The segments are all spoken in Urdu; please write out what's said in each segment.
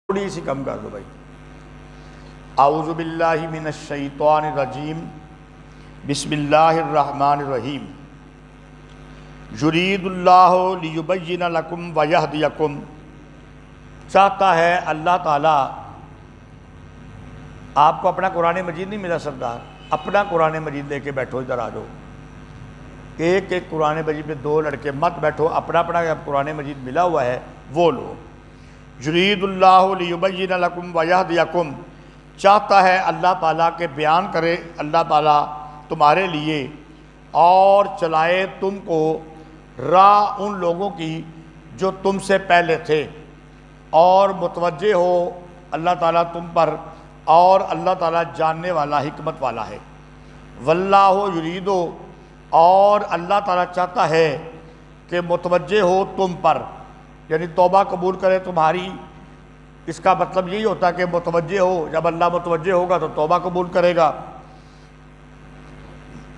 تھوڑی سی کم کر دو بھائی. اعوذ باللہ من الشیطان الرجیم بسم اللہ الرحمن الرحیم. یرید اللہ لیبین لکم ویہدیکم. چاہتا ہے اللہ تعالیٰ. آپ کو اپنا قرآن مجید نہیں ملا سردار؟ اپنا قرآن مجید لے کے بیٹھو، ادھر آ جاؤ. ایک ایک قرآن مجید پہ دو لڑکے مت بیٹھو، اپنا اپنا قرآن مجید ملا ہوا ہے وہ لو. یرید اللہ لیبین لکم ویہدیکم. چاہتا ہے اللہ تعالیٰ کہ بیان کرے اللہ تعالیٰ تمہارے لیے اور چلائے تم کو راہ ان لوگوں کی جو تم سے پہلے تھے، اور متوجہ ہو اللہ تعالیٰ تم پر، اور اللہ تعالیٰ جاننے والا حکمت والا ہے. واللہ یریدو، اور اللہ تعالیٰ چاہتا ہے کہ متوجہ ہو تم پر، یعنی توبہ قبول کرے تمہاری. اس کا مطلب یہی ہوتا ہے کہ متوجہ ہو. جب اللہ متوجہ ہوگا تو توبہ قبول کرے گا.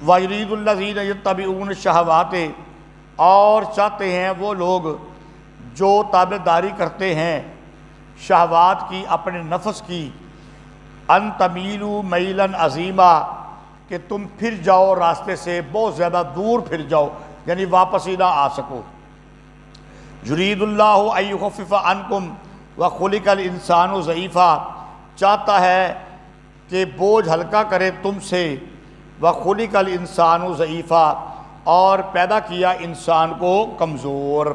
وَيُرِيدُ الَّذِينَ يَتَّبِعُونَ الشَّهَوَاتِ، اور چاہتے ہیں وہ لوگ جو تابعداری کرتے ہیں شہوات کی، اپنے نفس کی. أَن تَمِيلُوا مَيْلًا عَظِيمًا، کہ تم پھر جاؤ راستے سے بہت زیادہ دور پھر جاؤ، یعنی واپس ہی نہ آ سکو. یرید اللہ ان یخفف عنکم وخلق الانسان ضعیفا، چاہتا ہے کہ بوجھ ہلکا کرے تم سے. وخلق الانسان ضعیفا، اور پیدا کیا انسان کو کمزور.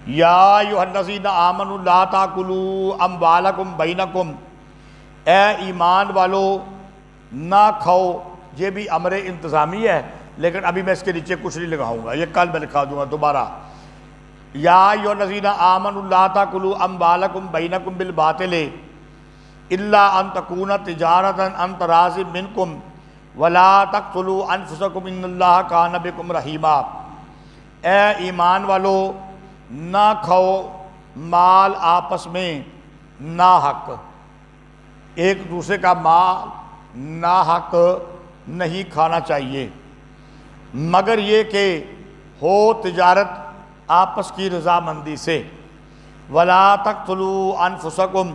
یا ایھا الذین آمنوا لا تاکلوا اموالکم بینکم، اے ایمان والو نہ کھاؤ. یہ بھی امر انتظامی ہے، لیکن ابھی میں اس کے نیچے کچھ نہیں لگاؤں گا، یہ کل میں لکھا دوں گا دوبارہ. یا ایھا الذین آمنوا لا تاکلوا اموالکم بینکم بالباطل الا ان تکون تجارۃ عن تراض منکم ولا تقتلوا انفسکم ان اللہ کان بکم رحیما. اے ایمان والو نہ کھاؤ مال آپس میں ناحق، ایک دوسرے کا مال ناحق نہیں کھانا چاہیے، مگر یہ کہ ہو تجارت آپس کی رضامندی سے. ولا تقتلوا انفسکم،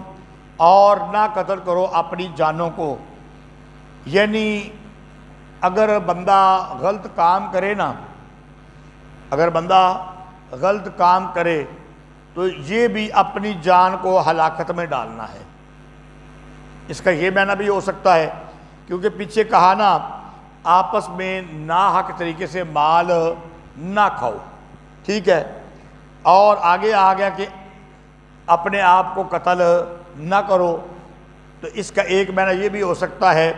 اور نہ قتل کرو اپنی جانوں کو. یعنی اگر بندہ غلط کام کرے نا، اگر بندہ غلط کام کرے تو یہ بھی اپنی جان کو ہلاکت میں ڈالنا ہے. اس کا یہ معنی بھی ہو سکتا ہے، کیونکہ پیچھے کہا نا آپس میں ناحق طریقے سے مال نہ کھاؤ، ٹھیک ہے. اور آگے آ گیا کہ اپنے آپ کو قتل نہ کرو، تو اس کا ایک معنی یہ بھی ہو سکتا ہے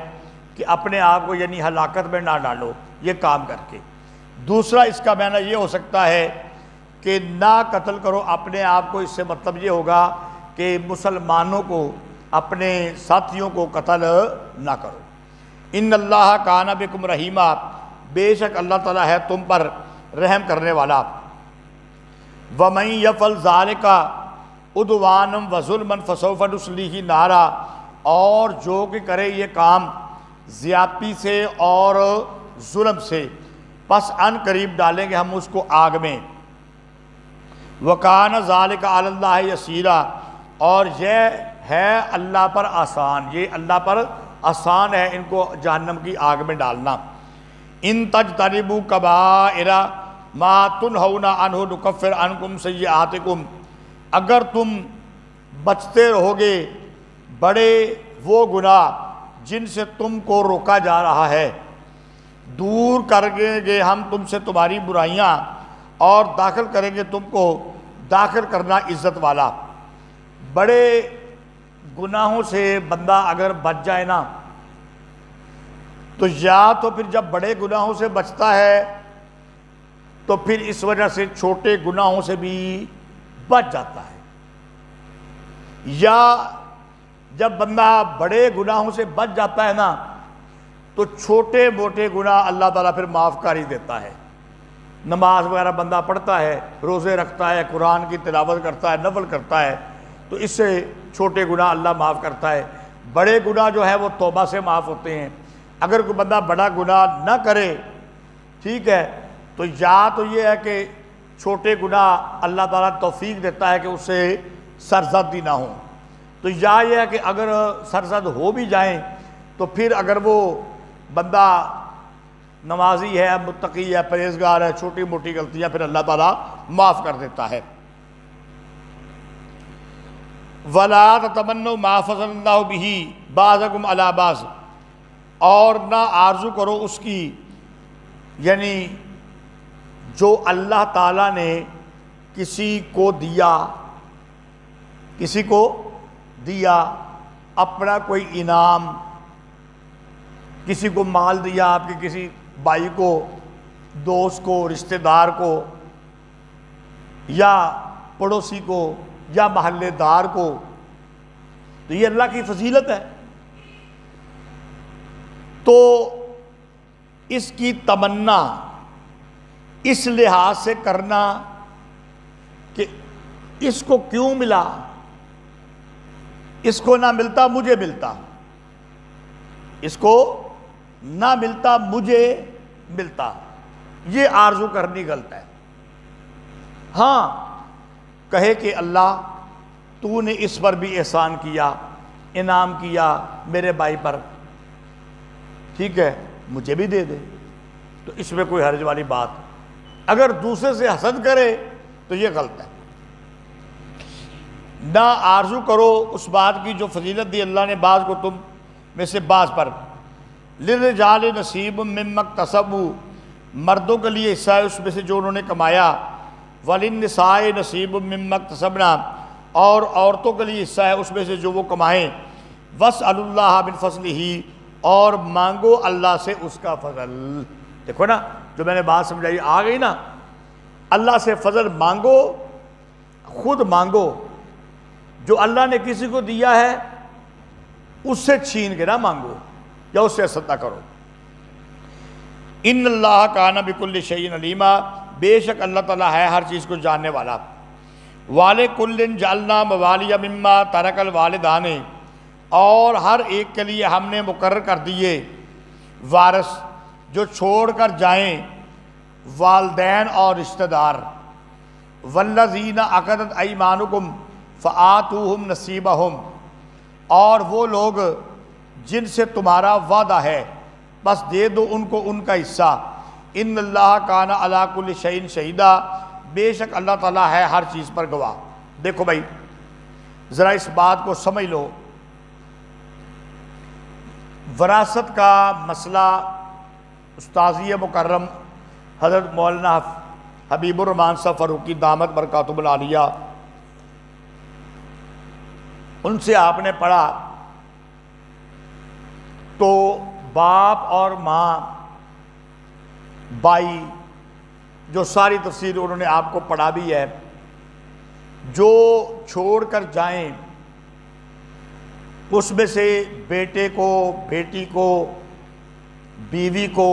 کہ اپنے آپ کو یعنی ہلاکت میں نہ ڈالو یہ کام کر کے. دوسرا اس کا معنی یہ ہو سکتا ہے کہ نہ قتل کرو اپنے آپ کو. اس سے مطلب یہ ہوگا کہ مسلمانوں کو، اپنے ساتھیوں کو قتل نہ کرو. ان اللہ کان بکم رحیما، بے شک اللہ تعالیٰ ہے تم پر رحم کرنے والا. وَمَن يَفْعَلْ ذَلِكَ عُدْوَانًا وَظُلْمًا فَسَوْفَ نُصْلِيهِ نَارًا، اور جو کہ کرے یہ کام زیادتی سے اور ظلم سے، پس ان قریب ڈالیں گے ہم اس کو آگ میں. وَكَانَ ذَلِكَ عَلَى اللَّهِ يَسِيرًا، اور یہ ہے اللہ پر آسان، یہ اللہ پر آسان ہے ان کو جہنم کی آگ میں ڈالنا. ان تجتنبوا کبائر ما تنہون عنہ نکفر عنکم سیئاتکم، اگر تم بچتے رہو گے بڑے وہ گناہ جن سے تم کو روکا جا رہا ہے، دور کریں گے ہم تم سے تمہاری برائیاں، اور داخل کریں گے تم کو داخل کرنا عزت والا. بڑے گناہوں سے بندہ اگر بچ جائے نا، تو یا تو پھر جب بڑے گناہوں سے بچتا ہے تو پھر اس وجہ سے چھوٹے گناہوں سے بھی بچ جاتا ہے، یا جب بندہ بڑے گناہوں سے بچ جاتا ہے نا تو چھوٹے موٹے گناہ اللہ تعالیٰ پھر معاف کر ہی دیتا ہے. نماز وغیرہ بندہ پڑھتا ہے، روزے رکھتا ہے، قرآن کی تلاوت کرتا ہے، نفل کرتا ہے، تو اس سے چھوٹے گناہ اللہ معاف کرتا ہے. بڑے گناہ جو ہے وہ توبہ سے معاف ہوتے ہیں. اگر کوئی بندہ بڑا گناہ نہ کرے، ٹھیک ہے، تو یا تو یہ ہے کہ چھوٹے گناہ اللہ تعالیٰ توفیق دیتا ہے کہ اسے سرزد ہی نہ ہوں۔ تو یہ ہے کہ اگر سرزد ہو بھی جائیں تو پھر اگر وہ بندہ نمازی ہے، متقی ہے، پرہیزگار ہے، چھوٹی موٹی غلطیاں پھر اللہ تعالیٰ معاف کر دیتا ہے۔ وَلَا تَتَمَنَّوْا مَا فَضَلَ اللَّهُ بِهِ بَعْضَكُمْ عَلَىٰ بَعْضٍ، اور نہ آرزو کرو اس کی، یعنی جو اللہ تعالیٰ نے کسی کو دیا اپنا کوئی انعام، کسی کو مال دیا، آپ کے کسی بھائی کو، دوست کو، رشتہ دار کو، یا پڑوسی کو، یا محلے دار کو، تو یہ اللہ کی فضیلت ہے۔ تو اس کی تمنا اس لحاظ سے کرنا کہ اس کو کیوں ملا، اس کو نہ ملتا مجھے ملتا، اس کو نہ ملتا مجھے ملتا، یہ آرزو کرنی غلط ہے۔ ہاں کہے کہ اللہ تو نے اس پر بھی احسان کیا، انعام کیا میرے بھائی پر، ٹھیک ہے مجھے بھی دے دے، تو اس میں کوئی حرج والی بات۔ اگر دوسرے سے حسد کرے تو یہ غلط ہے۔ نہ آرزو کرو اس بات کی جو فضیلت دی اللہ نے بعض کو تم میں سے بعض پر۔ للرجال نصیب مما اکتسبوا، مردوں کے لیے حصہ ہے اس میں سے جو انہوں نے کمایا۔ وللنساء نصیب مما اکتسبنا، اور عورتوں کے لیے حصہ ہے اس میں سے جو وہ کمائیں۔ واسألوا اللہ من فضلہ، اور مانگو اللہ سے اس کا فضل۔ دیکھو نا جو میں نے بات سمجھائی آ گئی نا، اللہ سے فضل مانگو، خود مانگو، جو اللہ نے کسی کو دیا ہے اس سے چھین کے نہ مانگو یا اس سے حسد نہ کرو۔ ان اللہ کان بکل شیء علیما، بے شک اللہ تعالیٰ ہے ہر چیز کو جاننے والا۔ وَلِكُلٍّ جَعَلْنَا مَوَالِيَ مِمَّا تَرَكَ الْوَالِدَانِ، اور ہر ایک کے لیے ہم نے مقرر کر دیے وارث جو چھوڑ کر جائیں والدین اور رشتہ دار۔ وَالَّذِينَ عَقَدَتْ أَيْمَانُكُمْ فَآتُوهُمْ نَصِيبَهُمْ، اور وہ لوگ جن سے تمہارا وعدہ ہے بس دے دو ان کو ان کا حصہ۔ ان اللہ کان علی کل شیء شہیدا، بے شک اللہ تعالیٰ ہے ہر چیز پر گواہ۔ دیکھو بھائی ذرا اس بات کو سمجھ لو، وراثت کا مسئلہ استاذی مکرم حضرت مولانا حبیب الرحمان صاحب فاروقی دامت برکاتہ العالیہ، ان سے آپ نے پڑھا تو باپ اور ماں، بھائی، جو ساری تفسیر انہوں نے آپ کو پڑھا بھی ہے، جو چھوڑ کر جائیں اس میں سے بیٹے کو، بیٹی کو، بیوی کو،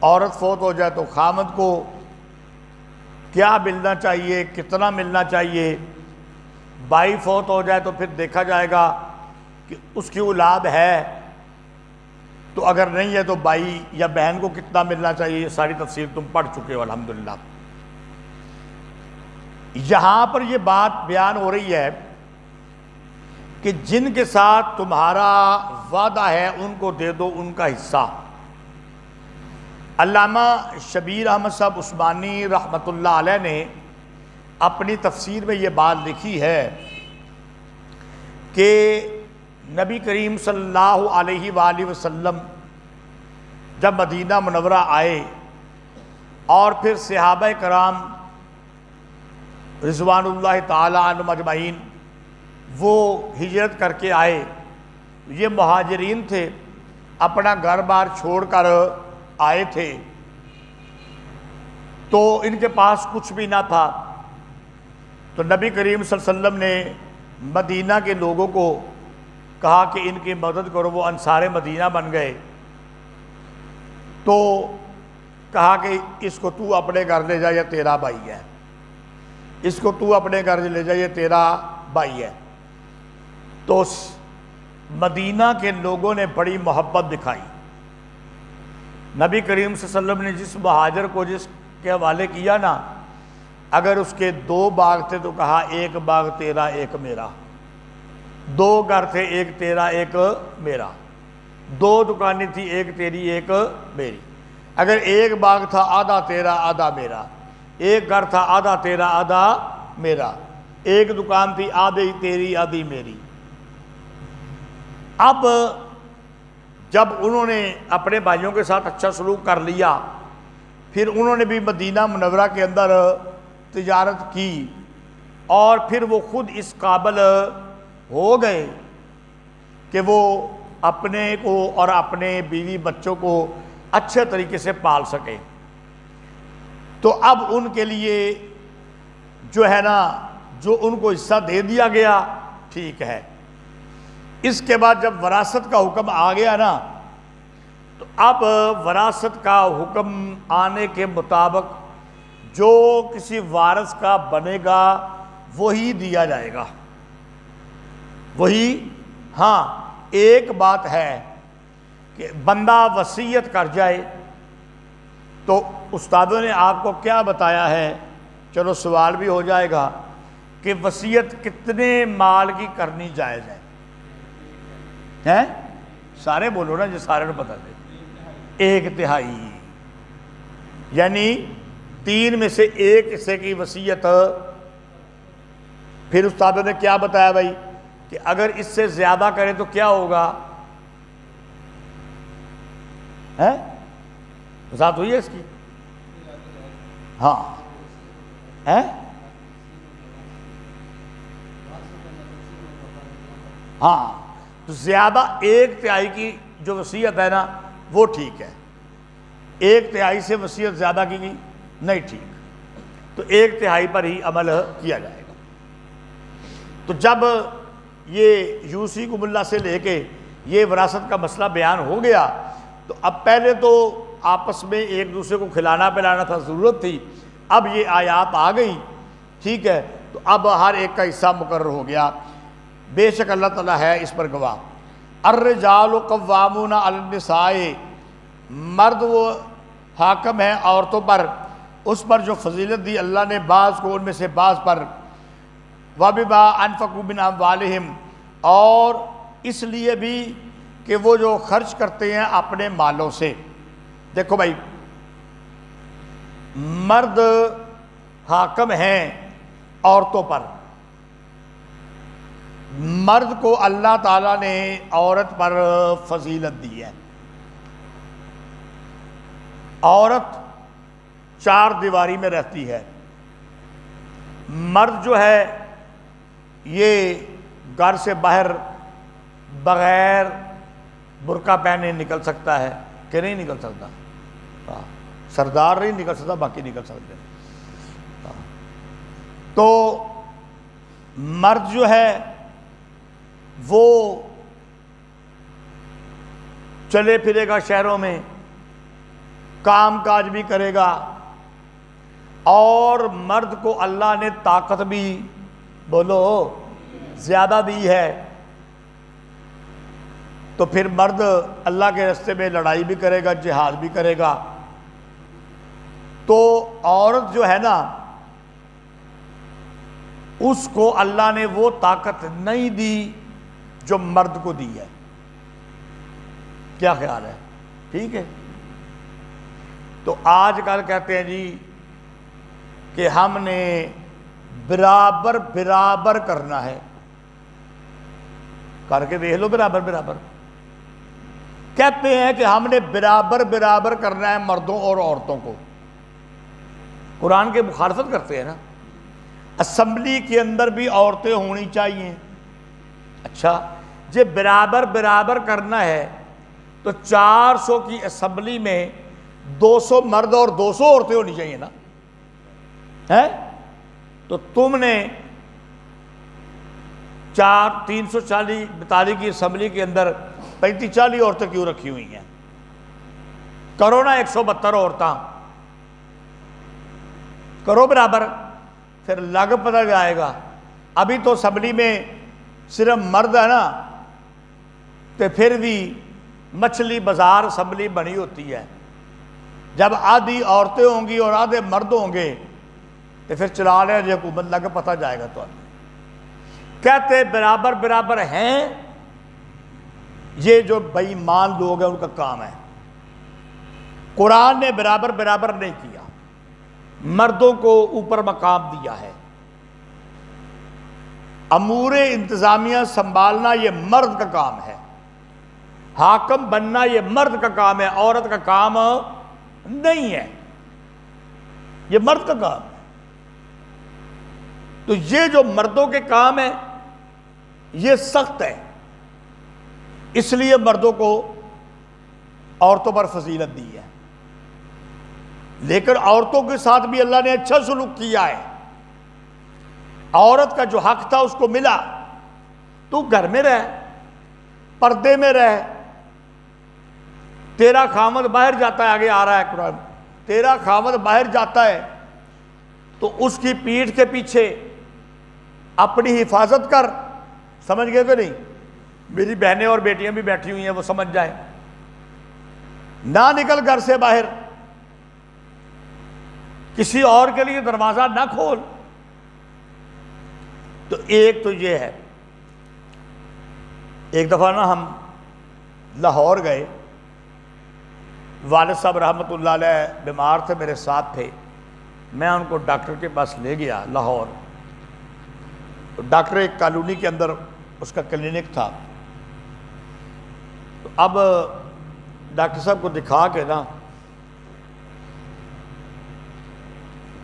عورت فوت ہو جائے تو خامد کو کیا ملنا چاہیے، کتنا ملنا چاہیے، بھائی فوت ہو جائے تو پھر دیکھا جائے گا کہ اس کی اولاد ہے، تو اگر نہیں ہے تو بھائی یا بہن کو کتنا ملنا چاہیے، یہ ساری تفسیر تم پڑھ چکے ہو الحمدللہ۔ یہاں پر یہ بات بیان ہو رہی ہے کہ جن کے ساتھ تمہارا وعدہ ہے ان کو دے دو ان کا حصہ۔ علامہ شبیر احمد صاحب عثمانی رحمۃ اللہ علیہ نے اپنی تفسیر میں یہ بات لکھی ہے کہ نبی کریم صلی اللہ علیہ وآلہ وسلم جب مدینہ منورہ آئے اور پھر صحابہ کرام رضوان اللہ تعالی عنہم اجمعین وہ ہجرت کر کے آئے، یہ مہاجرین تھے، اپنا گھر بار چھوڑ کر آئے تھے، تو ان کے پاس کچھ بھی نہ تھا، تو نبی کریم صلی اللہ علیہ وسلم نے مدینہ کے لوگوں کو کہا کہ ان کی مدد کرو، وہ انصار مدینہ بن گئے، تو کہا کہ اس کو تو اپنے گھر لے جا، یہ تیرا بھائی ہے، اس کو تو اپنے گھر لے جا، یہ تیرا بھائی ہے۔ تو مدینہ کے لوگوں نے بڑی محبت دکھائی، نبی کریم صلی اللہ علیہ وسلم نے جس مہاجر کو جس کے حوالے کیا نا، اگر اس کے 2 باغ تھے تو کہا 1 باغ تیرا 1 میرا، 2 گھر تھے 1 تیرا 1 میرا، 2 دکانیں تھی 1 تیری 1 میری۔ اگر 1 باغ تھا آدھا تیرا آدھا میرا، 1 گھر تھا آدھا تیرا آدھا میرا، 1 دکان تھی آدھی تیری آدھی میری۔ اب جب انہوں نے اپنے بھائیوں کے ساتھ اچھا سلوک کر لیا، پھر انہوں نے بھی مدینہ منورہ کے اندر تجارت کی، اور پھر وہ خود اس قابل ہو گئے کہ وہ اپنے کو اور اپنے بیوی بچوں کو اچھے طریقے سے پال سکے، تو اب ان کے لیے جو ہے نا جو ان کو حصہ دے دیا گیا ٹھیک ہے۔ اس کے بعد جب وراثت کا حکم آ گیا نا، تو اب وراثت کا حکم آنے کے مطابق جو کسی وارث کا بنے گا وہی دیا جائے گا، وہی۔ ہاں ایک بات ہے کہ بندہ وصیت کر جائے تو استادوں نے آپ کو کیا بتایا ہے، چلو سوال بھی ہو جائے گا کہ وصیت کتنے مال کی کرنی جائز ہے؟ ہیں سارے بولو نا، جو سارے نے بتا دے۔ 1/3، یعنی 3 میں سے 1 حصے کی وصیت۔ پھر استادوں نے کیا بتایا بھائی کہ اگر اس سے زیادہ کرے تو کیا ہوگا؟ ہے وضاحت ہوئی ہے اس کی؟ ہاں ہے ہاں، تو زیادہ 1/3 کی جو وصیت ہے نا وہ ٹھیک ہے، 1/3 سے وصیت زیادہ کی گئی نہیں ٹھیک، تو 1/3 پر ہی عمل کیا جائے گا۔ تو جب یہ یوصیکم اللہ سے لے کے یہ وراثت کا مسئلہ بیان ہو گیا، تو اب پہلے تو آپس میں ایک دوسرے کو کھلانا پلانا تھا، ضرورت تھی، اب یہ آیات آ گئی ٹھیک ہے، تو اب ہر ایک کا حصہ مقرر ہو گیا۔ بے شک اللہ تعالیٰ ہے اس پر گواہ۔ الرجال قوامون علی النساء، مرد وہ حاکم ہیں عورتوں پر، اس پر جو فضیلت دی اللہ نے بعض کو ان میں سے بعض پر، وَبِمَا أَنفَقُوا مِنْ أَمْوَالِهِمْ، اور اس لیے بھی کہ وہ جو خرچ کرتے ہیں اپنے مالوں سے۔ دیکھو بھائی، مرد حاکم ہیں عورتوں پر، مرد کو اللہ تعالیٰ نے عورت پر فضیلت دی ہے۔ عورت 4 دیواری میں رہتی ہے، مرد جو ہے یہ گھر سے باہر بغیر برقع پہنے نکل سکتا ہے کہ نہیں نکل سکتا؟ سردار نہیں نکل سکتا، باقی نکل سکتے۔ تو مرد جو ہے وہ چلے پھرے گا شہروں میں، کام کاج بھی کرے گا، اور مرد کو اللہ نے طاقت بھی بولو زیادہ دی ہے، تو پھر مرد اللہ کے راستے میں لڑائی بھی کرے گا، جہاد بھی کرے گا۔ تو عورت جو ہے نا اس کو اللہ نے وہ طاقت نہیں دی جو مرد کو دی ہے۔ کیا خیال ہے؟ ٹھیک ہے۔ تو آج کل کہتے ہیں جی کہ ہم نے برابر برابر کرنا ہے، کر کے دیکھ لو برابر برابر۔ کہتے ہیں کہ ہم نے برابر برابر کرنا ہے مردوں اور عورتوں کو، قرآن کے مخالفت کرتے ہیں نا۔ اسمبلی کے اندر بھی عورتیں ہونی چاہیے۔ اچھا جب برابر برابر کرنا ہے تو 400 کی اسمبلی میں 200 مرد اور 200 عورتیں ہونی چاہیے نا، ہے؟ تو تم نے 342 کی اسمبلی کے اندر 35-40 عورتیں کیوں رکھی ہوئی ہیں؟ کرو نا 172 عورتیں، کرو برابر، پھر لگ پتہ جائے گا۔ ابھی تو اسمبلی میں صرف مرد ہے نا، تو پھر بھی مچھلی بازار اسمبلی بنی ہوتی ہے۔ جب آدھی عورتیں ہوں گی اور آدھے مرد ہوں گے تو پھر چلا لیں جی حکومت لگ پتہ جائے گا تو کہتے برابر برابر ہیں. یہ جو بے ایمان لوگ ہیں ان کا کام ہے. قرآن نے برابر برابر نہیں کیا، مردوں کو اوپر مقام دیا ہے. امور انتظامیہ سنبھالنا یہ مرد کا کام ہے، حاکم بننا یہ مرد کا کام ہے، عورت کا کام نہیں ہے، یہ مرد کا کام ہے. تو یہ جو مردوں کے کام ہے یہ سخت ہے، اس لیے مردوں کو عورتوں پر فضیلت دی ہے. لیکن عورتوں کے ساتھ بھی اللہ نے اچھا سلوک کیا ہے. عورت کا جو حق تھا اس کو ملا. تو گھر میں رہ، پردے میں رہ. تیرا خامد باہر جاتا ہے، آگے آ رہا ہے قرآن، تیرا خامد باہر جاتا ہے تو اس کی پیٹھ کے پیچھے اپنی حفاظت کر. سمجھ گئے کہ نہیں؟ میری بہنیں اور بیٹیاں بھی بیٹھی ہوئی ہیں، وہ سمجھ جائیں. نہ نکل گھر سے باہر، کسی اور کے لیے دروازہ نہ کھول. تو ایک تو یہ ہے. ایک دفعہ نا ہم لاہور گئے، والد صاحب رحمۃ اللہ علیہ بیمار تھے، میرے ساتھ تھے. میں ان کو ڈاکٹر کے پاس لے گیا لاہور. تو ڈاکٹر ایک کالونی کے اندر اس کا کلینک تھا. تو اب ڈاکٹر صاحب کو دکھا کے نا،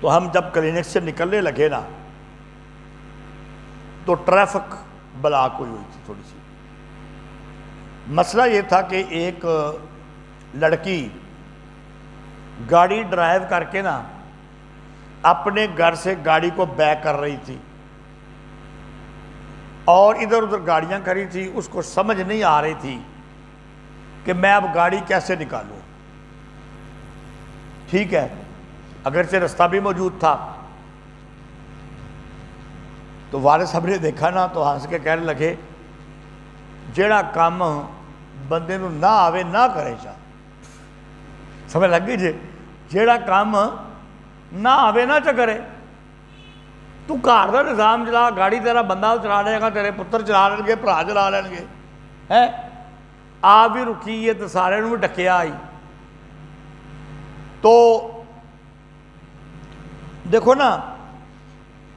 تو ہم جب کلینک سے نکلنے لگے نا تو ٹریفک بلاک ہوئی تھی تھوڑی سی. مسئلہ یہ تھا کہ ایک لڑکی گاڑی ڈرائیو کر کے نا اپنے گھر سے گاڑی کو بیک کر رہی تھی اور ادھر ادھر گاڑیاں کھڑی تھی. اس کو سمجھ نہیں آ رہی تھی کہ میں اب گاڑی کیسے نکالوں. ٹھیک ہے، اگرچہ رستہ بھی موجود تھا. تو والد صاحب نے دیکھا نا تو ہنس کے کہنے لگے، جیڑا کام بندے نو نہ آوے نہ کرے چاہ. سمجھ لگ گئی جی؟ جیڑا کام نہ آوے نہ چاہ کرے. تو گھر دا نظام چلا، گاڑی تیرا بندہ چلا لے گا، تیرے پتر چلا لیں گے، بھرا چلا لیں گے. ہے آپ بھی رکی ہے تو سارے نو بھی ڈکیا آئی. تو دیکھو نا،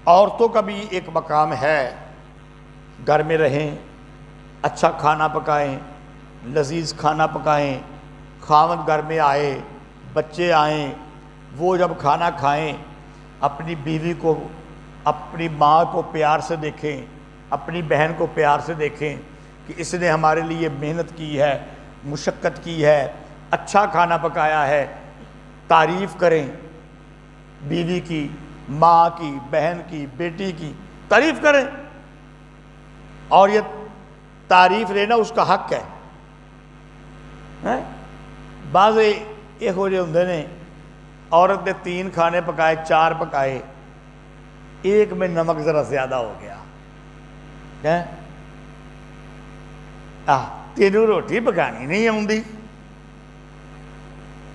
عورتوں کا بھی ایک مقام ہے. گھر میں رہیں، اچھا کھانا پکائیں، لذیذ کھانا پکائیں. خاوند گھر میں آئے، بچے آئیں، وہ جب کھانا کھائیں اپنی بیوی کو، اپنی ماں کو پیار سے دیکھیں، اپنی بہن کو پیار سے دیکھیں کہ اس نے ہمارے لیے محنت کی ہے، مشقت کی ہے، اچھا کھانا پکایا ہے. تعریف کریں بیوی کی، ماں کی، بہن کی، بیٹی کی تعریف کریں. اور یہ تعریف لینا اس کا حق ہے. بعض یہ ہو جائے ہوندے نے، عورت نے 3 کھانے پکائے، 4 پکائے، ایک میں نمک ذرا زیادہ ہو گیا. تینوں روٹی پکانی نہیں آتی،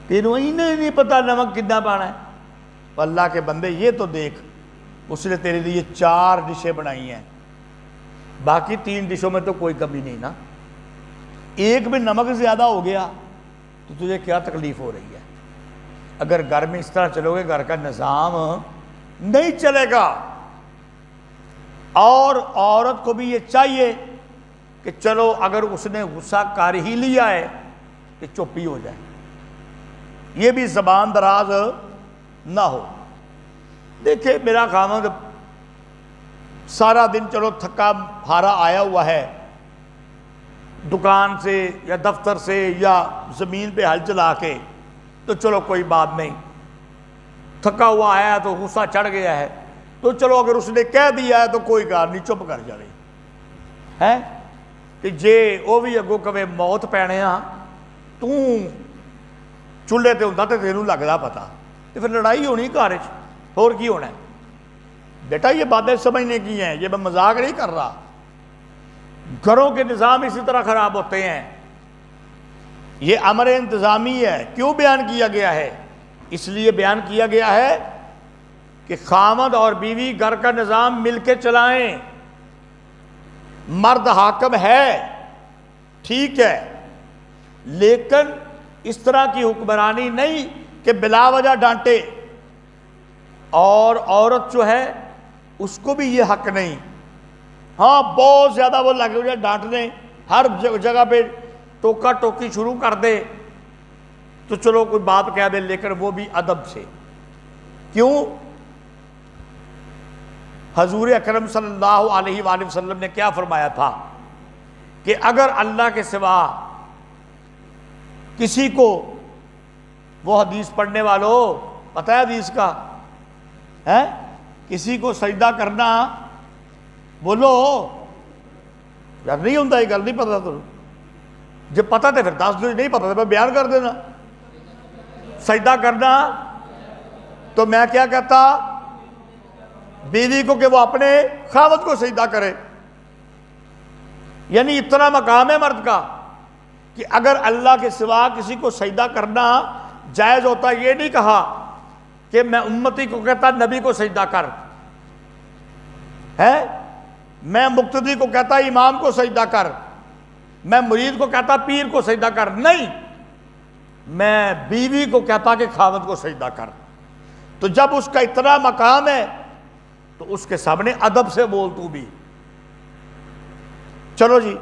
تینوں ہی نہیں پتا نمک کتنا پانا ہے. اللہ کے بندے یہ تو دیکھ، اس نے تیرے لیے 4 ڈشیں بنائی ہیں، باقی 3 ڈشوں میں تو کوئی کمی نہیں نا. ایک میں نمک زیادہ ہو گیا تو تجھے کیا تکلیف ہو رہی ہے؟ اگر گھر میں اس طرح چلو گے گھر کا نظام نہیں چلے گا. اور عورت کو بھی یہ چاہیے کہ چلو اگر اس نے غصہ کر ہی لیا ہے کہ چپ ہی ہو جائے، یہ بھی زبان دراز نہ ہو. دیکھیں میرا خامد سارا دن چلو تھکا ہارا آیا ہوا ہے، دکان سے یا دفتر سے یا زمین پہ ہل چلا کے، تو چلو کوئی بات نہیں. تھکا ہوا آیا ہے تو غصہ چڑھ گیا ہے تو چلو اگر اس نے کہہ دیا ہے تو کوئی کار نہیں، چپ کر جائے ہے کہ جے وہ بھی اگوں کبھی موت پینے ہاں تو چولہے تے ہوتا تو تینوں لگتا پتا، تو پھر لڑائی ہونی گھر اور کی ہونا ہے. بیٹا یہ باتیں سمجھنے کی ہیں، یہ میں مذاق نہیں کر رہا. گھروں کے نظام اسی طرح خراب ہوتے ہیں. یہ امر انتظامی ہے. کیوں بیان کیا گیا ہے؟ اس لیے بیان کیا گیا ہے کہ خامد اور بیوی گھر کا نظام مل کے چلائیں، مرد حاکم ہے ٹھیک ہے، لیکن اس طرح کی حکمرانی نہیں کہ بلا وجہ ڈانٹے، اور عورت جو ہے اس کو بھی یہ حق نہیں، ہاں بہت زیادہ وہ لگے ہوئے ڈانٹنے، ہر جگہ پہ ٹوکا ٹوکی شروع کر دے تو چلو کوئی بات کہہ دے، لیکن وہ بھی ادب سے۔ کیوں؟ حضور اکرم صلی اللہ علیہ وآلہ وسلم نے کیا فرمایا تھا کہ اگر اللہ کے سوا کسی کو، وہ حدیث پڑھنے والوں پتہ ہے حدیث کا ہے، کسی کو سجدہ کرنا، بولو یار نہیں ہوتا، یہ گل نہیں پتا، تو جب پتا تھا پھر دس دو، نہیں پتا تھا میں بیان کر دینا۔ سجدہ کرنا تو میں کیا کہتا بیوی کو کہ وہ اپنے خاوند کو سجدہ کرے، یعنی اتنا مقام ہے مرد کا کہ اگر اللہ کے سوا کسی کو سجدہ کرنا جائز ہوتا، یہ نہیں کہا کہ میں امتی کو کہتا نبی کو سجدہ کر، ہے میں مقتدی کو کہتا امام کو سجدہ کر، میں مرید کو کہتا پیر کو سجدہ کر، نہیں، میں بیوی کو کہتا کہ خاوند کو سجدہ کر۔ تو جب اس کا اتنا مقام ہے تو اس کے سامنے ادب سے بول تو بھی۔ چلو جی،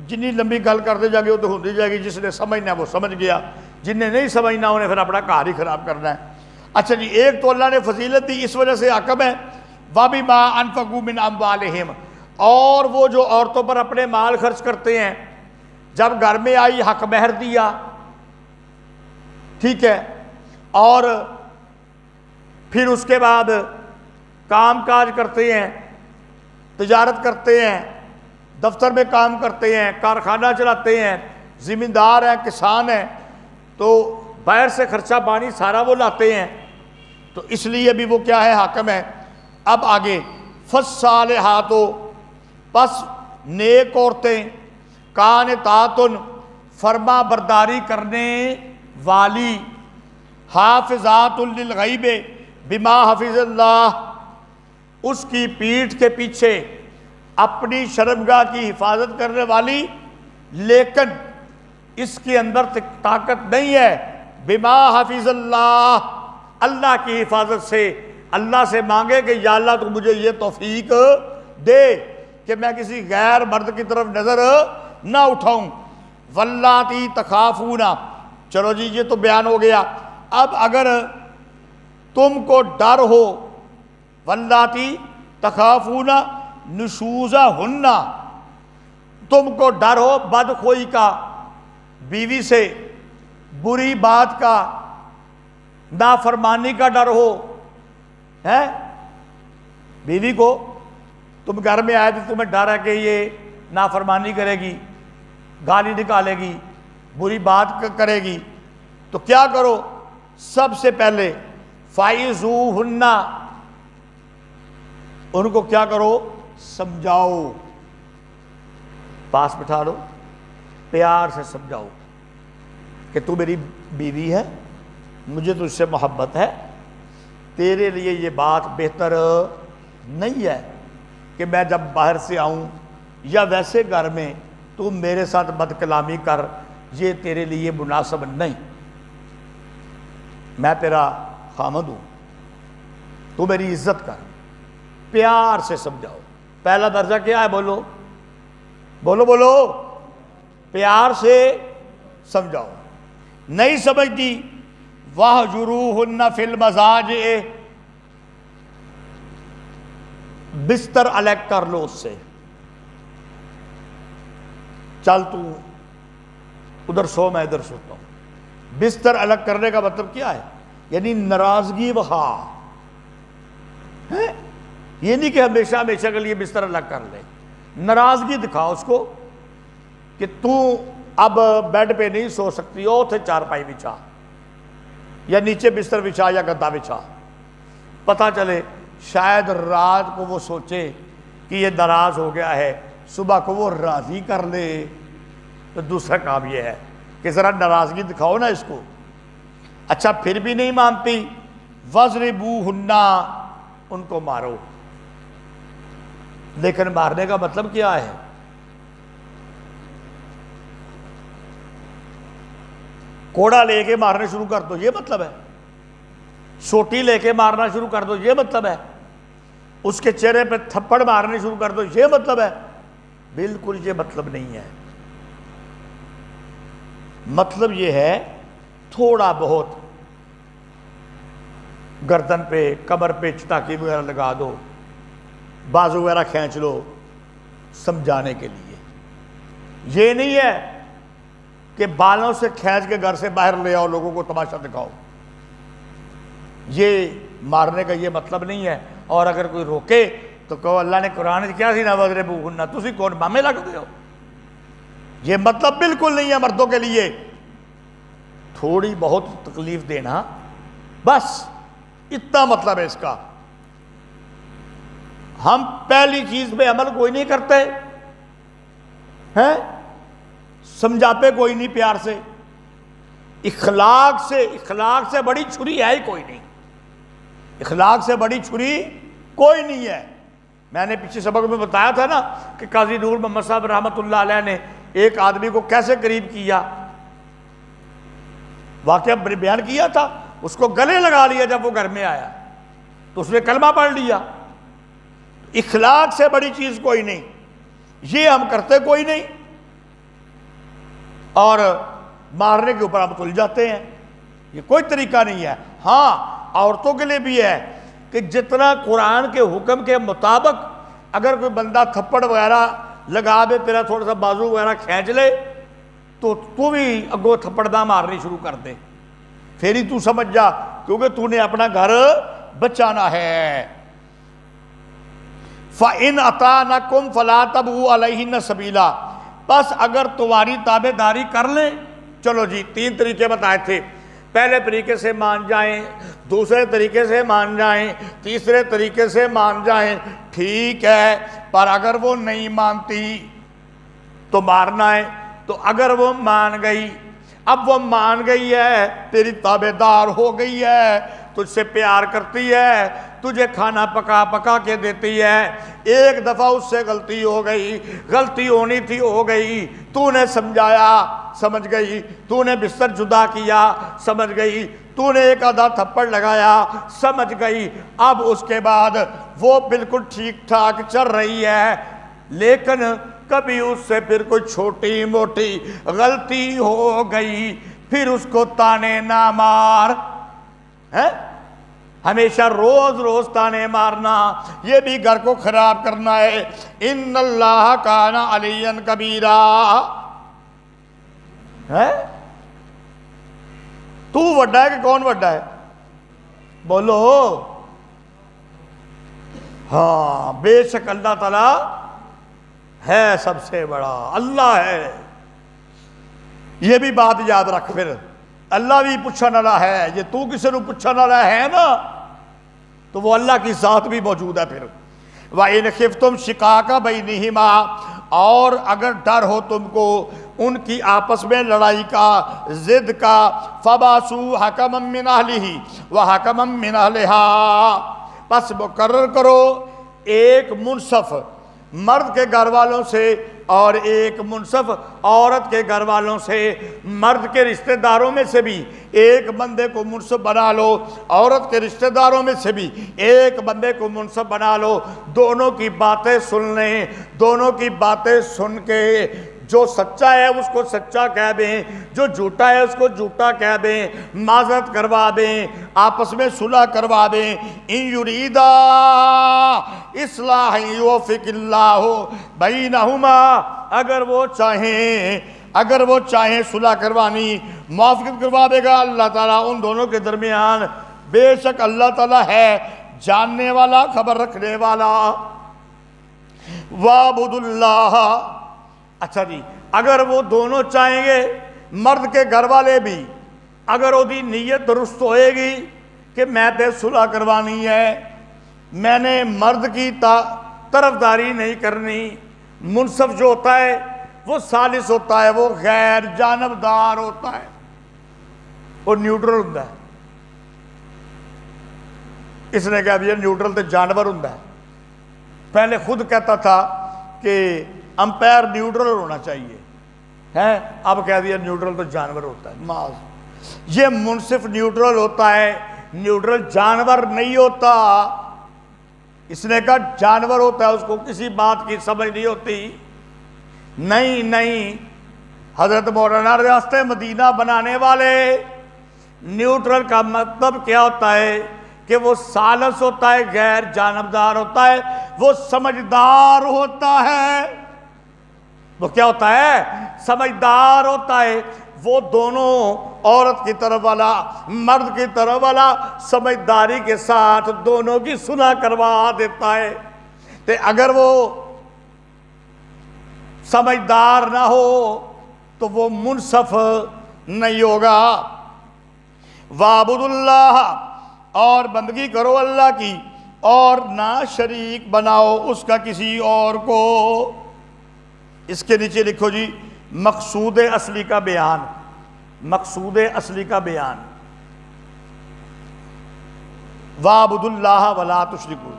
جنی لمبی گل کرتے جا گے وہ تو ہوتی جائے گی، جس نے سمجھنا وہ سمجھ گیا، جن نے نہیں سمجھنا انہیں پھر اپنا گھر ہی خراب کرنا ہے۔ اچھا جی، ایک تو اللہ نے فضیلت دی، اس وجہ سے حاکم ہے، وَبِمَا أَنفَقُوا مِنْ أَمْوَالِهِمْ، اور وہ جو عورتوں پر اپنے مال خرچ کرتے ہیں، جب گھر میں آئی حق مہر دیا، ٹھیک ہے، اور پھر اس کے بعد کام کاج کرتے ہیں، تجارت کرتے ہیں، دفتر میں کام کرتے ہیں، کارخانہ چلاتے ہیں، زمیندار ہیں، کسان ہیں، تو باہر سے خرچہ پانی سارا وہ لاتے ہیں، تو اس لیے بھی وہ کیا ہے، حاکم ہے۔ اب آگے فالصالحات، پس نیک عورتیں، قانتات، فرما برداری کرنے والی، حافظات للغیب بما حفظ اللہ، اس کی پیٹھ کے پیچھے اپنی شرمگاہ کی حفاظت کرنے والی، لیکن اس کے اندر طاقت نہیں ہے، بما حفظ اللہ، اللہ کی حفاظت سے، اللہ سے مانگے کہ یا اللہ تو مجھے یہ توفیق دے کہ میں کسی غیر مرد کی طرف نظر نہ اٹھاؤں۔ واللاتی تخافون، چلو جی یہ تو بیان ہو گیا۔ اب اگر تم کو ڈر ہو، واللاتی تخافون نشوزہن، تم کو ڈر ہو بدخوئی کا، بیوی سے بری بات کا، نافرمانی کا ڈر ہو، ہے بیوی کو تم گھر میں آئے تو تمہیں ڈر ہے کہ یہ نافرمانی کرے گی، گالی نکالے گی، بری بات کرے گی، تو کیا کرو؟ سب سے پہلے فَائِزُوهُنَّ، ان کو کیا کرو؟ سمجھاؤ، پاس بٹھا لو، پیار سے سمجھاؤ کہ تو میری بیوی ہے، مجھے تو اس سے محبت ہے، تیرے لیے یہ بات بہتر نہیں ہے کہ میں جب باہر سے آؤں یا ویسے گھر میں تو میرے ساتھ بد کلامی کر، یہ تیرے لیے مناسب نہیں، میں تیرا خامد ہوں، تو میری عزت کر، پیار سے سمجھاؤ۔ پہلا درجہ کیا ہے؟ بولو بولو بولو، پیار سے سمجھاؤ۔ نہیں سمجھتی، وَاهْجُرُوهُنَّ فِي الْمَضَاجِعِ، بستر الگ کر لو اس سے، چل تو ادھر سو میں ادھر سوتا ہوں۔ بستر الگ کرنے کا مطلب کیا ہے؟ یعنی ناراضگی بخا، یہ نہیں کہ ہمیشہ ہمیشہ کے لیے بستر الگ کر لے، ناراضگی دکھاؤ اس کو کہ تو اب بیڈ پہ نہیں سو سکتی ہو، تھے چارپائی بچھا یا نیچے بستر بچھا یا گدا بچھا، پتہ چلے شاید رات کو وہ سوچے کہ یہ ناراض ہو گیا ہے، صبح کو وہ راضی کر لے۔ تو دوسرا کام یہ ہے کہ ذرا ناراضگی دکھاؤ نا اس کو۔ اچھا پھر بھی نہیں مانتی، وَضْرِبُوهُنَّ، ان کو مارو. لیکن مارنے کا مطلب کیا ہے؟ کوڑا لے کے مارنے شروع کر دو یہ مطلب ہے؟ سوٹی لے کے مارنا شروع کر دو یہ مطلب ہے؟ اس کے چہرے پہ تھپڑ مارنے شروع کر دو یہ مطلب ہے؟ بالکل یہ مطلب نہیں ہے. مطلب یہ ہے تھوڑا بہت گردن پہ کمر پہ چٹاکی وغیرہ لگا دو, بازو وغیرہ کھینچ لو سمجھانے کے لیے. یہ نہیں ہے کہ بالوں سے کھینچ کے گھر سے باہر لے آؤ لوگوں کو تماشا دکھاؤ. یہ مارنے کا یہ مطلب نہیں ہے. اور اگر کوئی روکے تو کہو اللہ نے قرآن کیا سی نا وَضْرِبُوهُنَّ, تسی کون مامے لگتے ہو. یہ مطلب بالکل نہیں ہے مردوں کے لیے. تھوڑی بہت تکلیف دینا بس اتنا مطلب ہے اس کا. ہم پہلی چیز پہ عمل کوئی نہیں کرتے ہیں, سمجھاتے کوئی نہیں پیار سے. اخلاق سے بڑی چھری ہے ہی کوئی نہیں. اخلاق سے بڑی چھری کوئی نہیں ہے. میں نے پچھلے سبق میں بتایا تھا نا کہ قاضی نور محمد صاحب رحمۃ اللہ علیہ نے ایک آدمی کو کیسے قریب کیا, واقعہ بیان کیا تھا. اس کو گلے لگا لیا جب وہ گھر میں آیا تو اس نے کلمہ پڑھ لیا. اخلاق سے بڑی چیز کوئی نہیں. یہ ہم کرتے کوئی نہیں اور مارنے کے اوپر ہم تل جاتے ہیں. یہ کوئی طریقہ نہیں ہے. ہاں عورتوں کے لیے بھی ہے کہ جتنا قرآن کے حکم کے مطابق اگر کوئی بندہ تھپڑ وغیرہ لگا دے, تیرا تھوڑا سا بازو وغیرہ کھینچ لے تو بھی اگو تھپڑ نہ مارنی شروع کر دے. پھر ہی تو سمجھ جا کیونکہ تو نے اپنا گھر بچانا ہے. فَإِنْ أَطَعْنَكُمْ فَلَا تَبْغُوا عَلَيْهِنَّ سَبِيلًا, بس اگر تمہاری تابع داری کر لیں. چلو جی 3 طریقے بتائے تھے. پہلے طریقے سے مان جائیں, دوسرے طریقے سے مان جائیں, تیسرے طریقے سے مان جائیں, ٹھیک ہے. پر اگر وہ نہیں مانتی تو مارنا ہے. تو اگر وہ مان گئی, اب وہ مان گئی ہے, تیری تابع دار ہو گئی ہے, تجھ سے پیار کرتی ہے, تجھے کھانا پکا پکا کے دیتی ہے. ایک دفعہ اس سے غلطی ہو گئی, غلطی ہونی تھی ہو گئی, تو نے سمجھایا سمجھ گئی, تو نے بستر جدا کیا سمجھ گئی, تو نے ایک آدھا تھپڑ لگایا سمجھ گئی. اب اس کے بعد وہ بالکل ٹھیک ٹھاک چل رہی ہے, لیکن کبھی اس سے پھر کوئی چھوٹی موٹی غلطی ہو گئی, پھر اس کو تانے نہ مار. ہمیشہ روز روز تانے مارنا یہ بھی گھر کو خراب کرنا ہے. ان اللہ کان علیٰ کبیرا. تو وڈا ہے کہ کون وڈا ہے؟ بولو. ہاں بے شک اللہ تعالیٰ ہے سب سے بڑا, اللہ ہے. یہ بھی بات یاد رکھ. پھر اللہ بھی پوچھنے والا ہے, یہ تو کسی نے پوچھنے والا ہے نا, تو وہ اللہ کی ذات بھی موجود ہے. پھر وَإِنْ خِفْتُمْ شِقَاقَ بَيْنِهِمَا, اور اگر ڈر ہو تم کو ان کی آپس میں لڑائی کا, ضد کا, فَبَعْثُوا حَكَمًا مِّنْ أَهْلِهِ وَحَكَمًا مِّنْ أَهْلِهَا, پس مقرر کرو ایک منصف مرد کے گھر والوں سے اور ایک منصف عورت کے گھر والوں سے. مرد کے رشتہ داروں میں سے بھی ایک بندے کو منصف بنا لو, عورت کے رشتہ داروں میں سے بھی ایک بندے کو منصف بنا لو. دونوں کی باتیں سن لیں, دونوں کی باتیں سن کے جو سچا ہے اس کو سچا کہہ دیں, جو جھوٹا ہے اس کو جھوٹا کہہ دیں, معذرت کروا دیں, آپس میں صلح کروا دیں. ان یریدا اصلاح یوفق اللہ بینہما, اگر وہ چاہیں صلح کروانی, موافقت کروا دے گا اللہ تعالیٰ ان دونوں کے درمیان. بے شک اللہ تعالیٰ ہے جاننے والا, خبر رکھنے والا. وَعْبُدُ اللَّهَ, اچھا جی اگر وہ دونوں چاہیں گے, مرد کے گھر والے بھی, اگر وہ دی نیت درست ہوئے گی کہ میں تے صلح کروانی ہے, میں نے مرد کی طرفداری نہیں کرنی. منصف جو ہوتا ہے وہ ثالث ہوتا ہے, وہ غیر جانبدار ہوتا ہے, وہ نیوٹرل ہوتا ہے. اس نے کہہ دیا نیوٹرل تو جانور ہوں ہے. پہلے خود کہتا تھا کہ امپائر نیوٹرل ہونا چاہیے ہے، اب کہہ دیا نیوٹرل تو جانور ہوتا ہے. معاذ، یہ منصف نیوٹرل ہوتا ہے، نیوٹرل جانور نہیں ہوتا. اس نے کہا جانور ہوتا ہے، اس کو کسی بات کی سمجھ نہیں ہوتی. نہیں، حضرت مولانا ریاست مدینہ بنانے والے نیوٹرل کا مطلب کیا ہوتا ہے کہ وہ سالس ہوتا ہے، غیر جانبدار ہوتا ہے، وہ سمجھدار ہوتا ہے. وہ کیا ہوتا ہے؟ سمجھدار ہوتا ہے. وہ دونوں عورت کی طرف والا مرد کی طرف والا سمجھداری کے ساتھ دونوں کی صلح کروا دیتا ہے. تے اگر وہ سمجھدار نہ ہو تو وہ منصف نہیں ہوگا. وَاعْبُدُوا اللَّهَ، اور بندگی کرو اللہ کی، اور نہ شریک بناؤ اس کا کسی اور کو. اس کے نیچے لکھو جی مقصود اصلی کا بیان. مقصود اصلی کا بیان، وَاعْبُدُوا اللَّهَ وَلَا تُشْرِكُوا.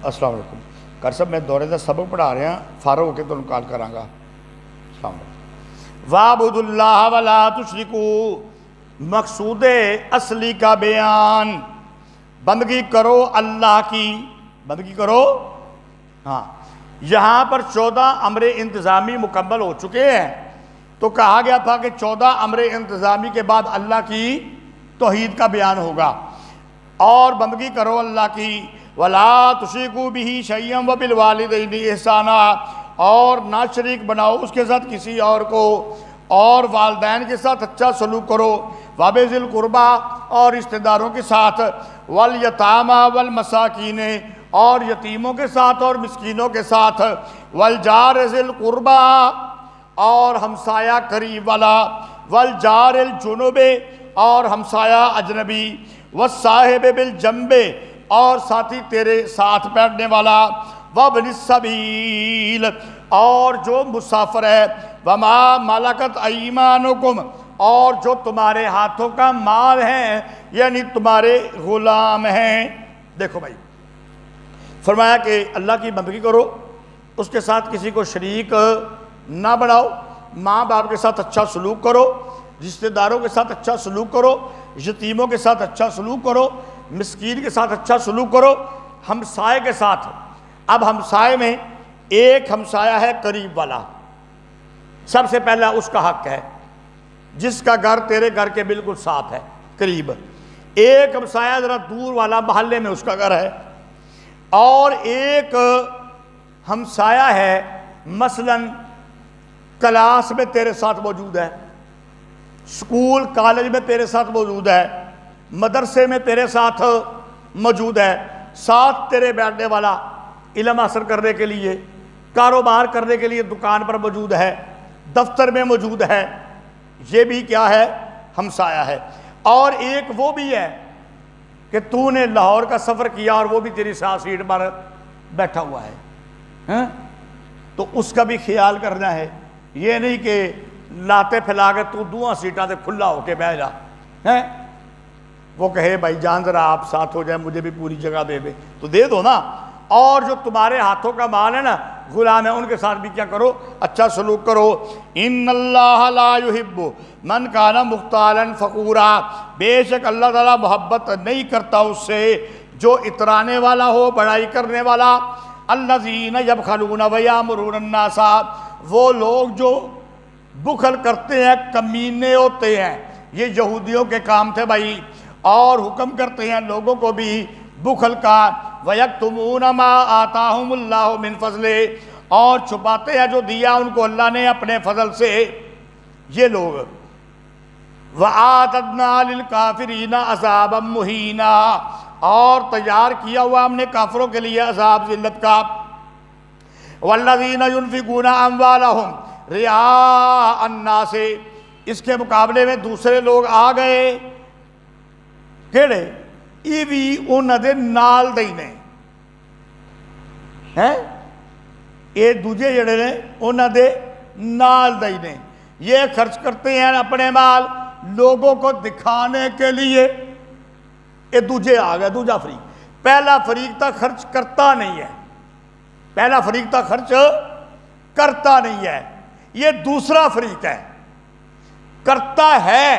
السلام علیکم کر صاحب، میں دورے دا سبق پڑھا رہے ہیں، فارغ ہو کے تو کال کراں گا. السلام علیکم. وَاعْبُدُوا اللَّهَ وَلَا تُشْرِكُوا، مقصود اصلی کا بیان. بندگی کرو اللہ کی، بندگی کرو. ہاں، یہاں پر 14 امر انتظامی مکمل ہو چکے ہیں. تو کہا گیا تھا کہ 14 امر انتظامی کے بعد اللہ کی توحید کا بیان ہوگا. اور بندگی کرو اللہ کی. وَلَا تُشْرِكُوا بِهِ شَيْئًا وَبِالْوَالِدَيْنِ إِحْسَانًا، اور نہ شریک بناؤ اس کے ساتھ کسی اور کو، اور والدین کے ساتھ اچھا سلوک کرو. وَبِذِي الْقُرْبَىٰ، اور رشتہ داروں کے ساتھ. وَالْيَتَامَىٰ وَالْمَسَاكِينِ، اور یتیموں کے ساتھ اور مسکینوں کے ساتھ. وَالْجَارِ ذِي الْقُرْبَىٰ، اور ہمسایہ قریب والا. وَالْجَارِ الْجُنُبِ، اور ہمسایہ اجنبی. وَالصَّاحِبِ بِالْجَنبِ، اور ساتھی تیرے ساتھ بیٹھنے والا. وَابْنِ السَّبِیلِ، اور جو مسافر ہے. وَمَا مَلَكَتْ أَيْمَانُكُمْ، اور جو تمہارے ہاتھوں کا مال ہے، یعنی تمہارے غلام ہیں. دیکھو بھائی، فرمایا کہ اللہ کی بندگی کرو، اس کے ساتھ کسی کو شریک نہ بناؤ. ماں باپ کے ساتھ اچھا سلوک کرو، رشتہ داروں کے ساتھ اچھا سلوک کرو، یتیموں کے ساتھ اچھا سلوک کرو، مسکین کے ساتھ اچھا سلوک کرو. ہمسائے کے ساتھ، اب ہمسائے میں ایک ہمسایہ ہے قریب والا، سب سے پہلا اس کا حق ہے، جس کا گھر تیرے گھر کے بالکل ساتھ ہے، قریب. ایک ہمسایہ ذرا دور والا، محلے میں اس کا گھر ہے. اور ایک ہمسایہ ہے مثلاً کلاس میں تیرے ساتھ موجود ہے، سکول کالج میں تیرے ساتھ موجود ہے، مدرسے میں تیرے ساتھ موجود ہے، ساتھ تیرے بیٹھنے والا، علم حاصل کرنے کے لیے، کاروبار کرنے کے لیے دکان پر موجود ہے، دفتر میں موجود ہے. یہ بھی کیا ہے؟ ہمسایہ ہے. اور ایک وہ بھی ہے کہ تو نے لاہور کا سفر کیا اور وہ بھی تیری ساتھ سیٹ پر بیٹھا ہوا ہے، تو اس کا بھی خیال کرنا ہے. یہ نہیں کہ لاتے پھیلا کے تو دواں سیٹاں سے کھلا ہو کے بیٹھ جا، وہ کہے بھائی جان ذرا آپ ساتھ ہو جائیں، مجھے بھی پوری جگہ دے دے، تو دے دو نا. اور جو تمہارے ہاتھوں کا مال ہے نا، غلام ہے، ان کے ساتھ بھی کیا کرو؟ اچھا سلوک کرو. ان اللہ لا یحب من کان مختالا فخورا، بے شک اللہ تعالیٰ محبت نہیں کرتا اس سے جو اترانے والا ہو، بڑائی کرنے والا. الذین یبخلون ویامرون الناس، وہ لوگ جو بخل کرتے ہیں، کمینے ہوتے ہیں. یہ یہودیوں کے کام تھے بھائی، اور حکم کرتے ہیں لوگوں کو بھی بخل کا. وَيَكْتُمُونَ مَا آتَاهُمُ اللَّهُ مِنْ فَضْلِهِ، اور چھپاتے ہیں جو دیا ان کو اللہ نے اپنے فضل سے. یہ لوگ وَآتَدْنَا لِلْكَافِرِينَ عَذَابًا مُهِينًا، اور تیار کیا ہوا ہم نے کافروں کے لیے عذاب ذلت کا. وَالَّذِينَ يُنْفِقُونَ أَمْوَالَهُمْ رِئَاءَ النَّاسِ، اس کے مقابلے میں دوسرے لوگ آ گئے. کیڑے؟ یہ بھی انہوں دے نال دے نے ہیں، یہ دوجے جڑے نے انہوں دے نال دے نے، یہ خرچ کرتے ہیں اپنے مال لوگوں کو دکھانے کے لیے، یہ دوجے آ گیا دوجا فریق۔ پہلا فریق تا خرچ کرتا نہیں ہے، پہلا فریق تا خرچ کرتا نہیں ہے، یہ دوسرا فریق ہے، کرتا ہے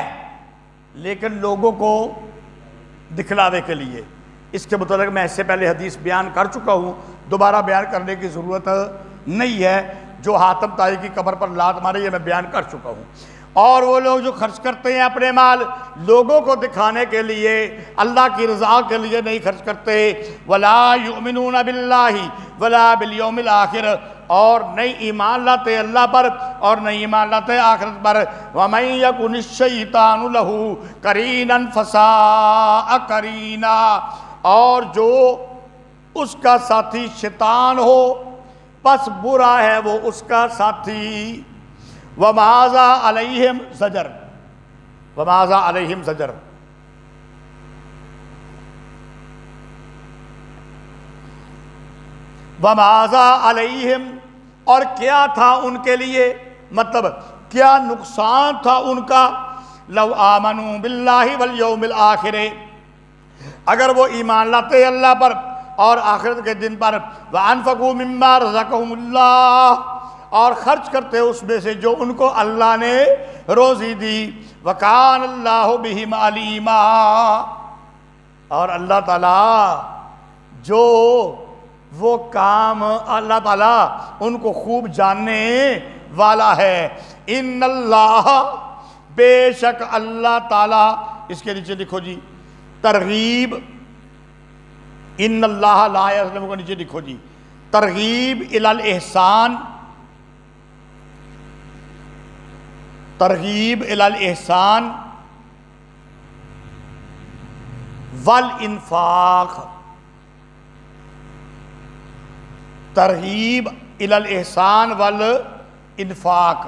لیکن لوگوں کو دکھلاوے کے لیے۔ اس کے متعلق میں اس سے پہلے حدیث بیان کر چکا ہوں، دوبارہ بیان کرنے کی ضرورت نہیں ہے۔ جو حاتم طائی کی قبر پر لات مارے یہ میں بیان کر چکا ہوں۔ اور وہ لوگ جو خرچ کرتے ہیں اپنے مال لوگوں کو دکھانے کے لیے، اللہ کی رضا کے لیے نہیں خرچ کرتے، وَلَا يُؤْمِنُونَ بِاللَّهِ وَلَا بِالْيَوْمِ الْآخِرِ، اور نہیں ایمان لاتے اللہ پر اور نہیں ایمان لاتے آخرت پر۔ وَمَنْ يَكُنِ الشَّيْطَانُ لَهُ قَرِينًا فَسَاءَ قَرِينًا، اور جو اس کا ساتھی شیطان ہو پس برا ہے وہ اس کا ساتھی۔ وَمَاذَا عَلَيْهِمْ زَجَرٌ، وَمَاذَا عَلَيْهِمْ زَجَرٌ، وَمَاذَا عَلَيْهِمْ، اور کیا تھا ان کے لیے، مطلب کیا نقصان تھا ان کا، لَوْ آمَنُوا بِاللَّهِ وَالْيَوْمِ الْآخِرِ، اگر وہ ایمان لاتے اللہ پر اور آخرت کے دن پر، وَأَنفَقُوا مِمَّا رَزَقَهُمُ اللَّهُ، اور خرچ کرتے اس میں سے جو ان کو اللہ نے روزی دی، وَكَانَ اللَّهُ بِهِمْ عَلِيمًا، اور اللہ تعالیٰ جو وہ کام اللہ تعالیٰ ان کو خوب جاننے والا ہے۔ ان اللہ، بے شک اللہ تعالیٰ، اس کے نیچے لکھو جی ترغیب، ان اللہ لا یظلم کو نیچے لکھو جی ترغیب الی الاحسان، ترغیب الی الاحسان والانفاق، ترغیب الی الاحسان والانفاق،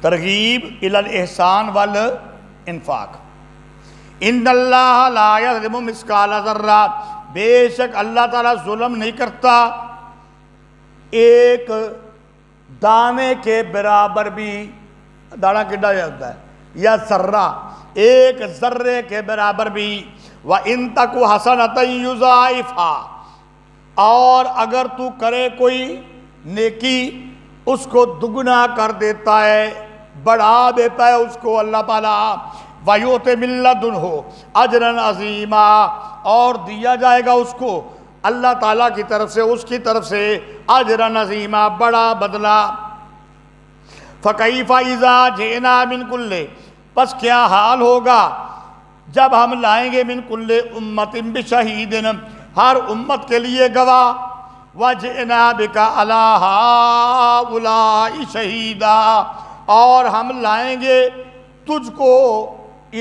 ترغیب الی الاحسان والانفاق۔ ان اللہ لا یظلم مثقال ذرہ، بے شک اللہ تعالیٰ ظلم نہیں کرتا ایک دانے کے برابر بھی، دانا کڈا ہوتا ہے، یا ذرہ ایک ذرے کے برابر بھی، وَإِن تَكُ حَسَنَةً يُضَاعِفْهَا، اور اگر تو کرے کوئی نیکی اس کو دگنا کر دیتا ہے، بڑھا دیتا ہے اس کو اللہ تعالیٰ، وَيُؤْتِ مِن لَّدُنْهُ أَجْرًا عَظِيمًا، اور دیا جائے گا اس کو اللہ تعالیٰ کی طرف سے، اس کی طرف سے اجرًا عظیما، بڑا بدلہ۔ فَكَيْفَ إِذَا جِئْنَا مِن كُلِّ، پس کیا حال ہوگا جب ہم لائیں گے من کل امت بشہید، ہر امت کے لیے گواہ، وَجِئْنَا بِكَ عَلَىٰ هَٰؤُلَاءِ شَهِيدًا، اور ہم لائیں گے تجھ کو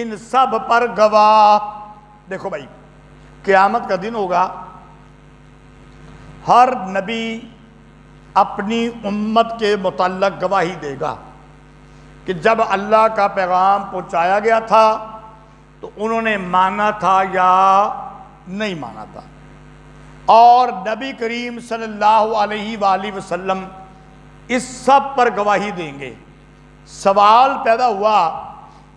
ان سب پر گواہ۔ دیکھو بھائی قیامت کا دن ہوگا، ہر نبی اپنی امت کے متعلق گواہی دے گا کہ جب اللہ کا پیغام پہنچایا گیا تھا تو انہوں نے مانا تھا یا نہیں مانا تھا، اور نبی کریم صلی اللہ علیہ وآلہ وسلم اس سب پر گواہی دیں گے۔ سوال پیدا ہوا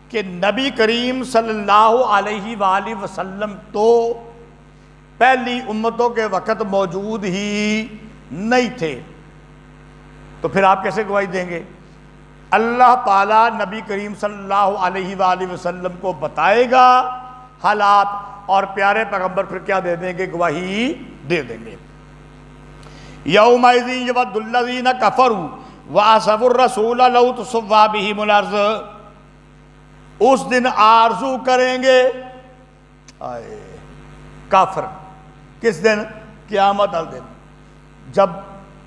کہ نبی کریم صلی اللہ علیہ وآلہ وسلم تو پہلی امتوں کے وقت موجود ہی نہیں تھے، تو پھر آپ کیسے گواہی دیں گے؟ اللہ تعالیٰ نبی کریم صلی اللہ علیہ وآلہ وسلم کو بتائے گا حالات، اور پیارے پیغمبر پھر کیا دے دیں گے؟ گواہی دے دیں گے۔ یومئذ یود الذین کفروا وعصوا الرسول لو تسوی بہم الارض، اس دن آرزو کریں گے کافر، کس دن؟ قیامت والے دن، جب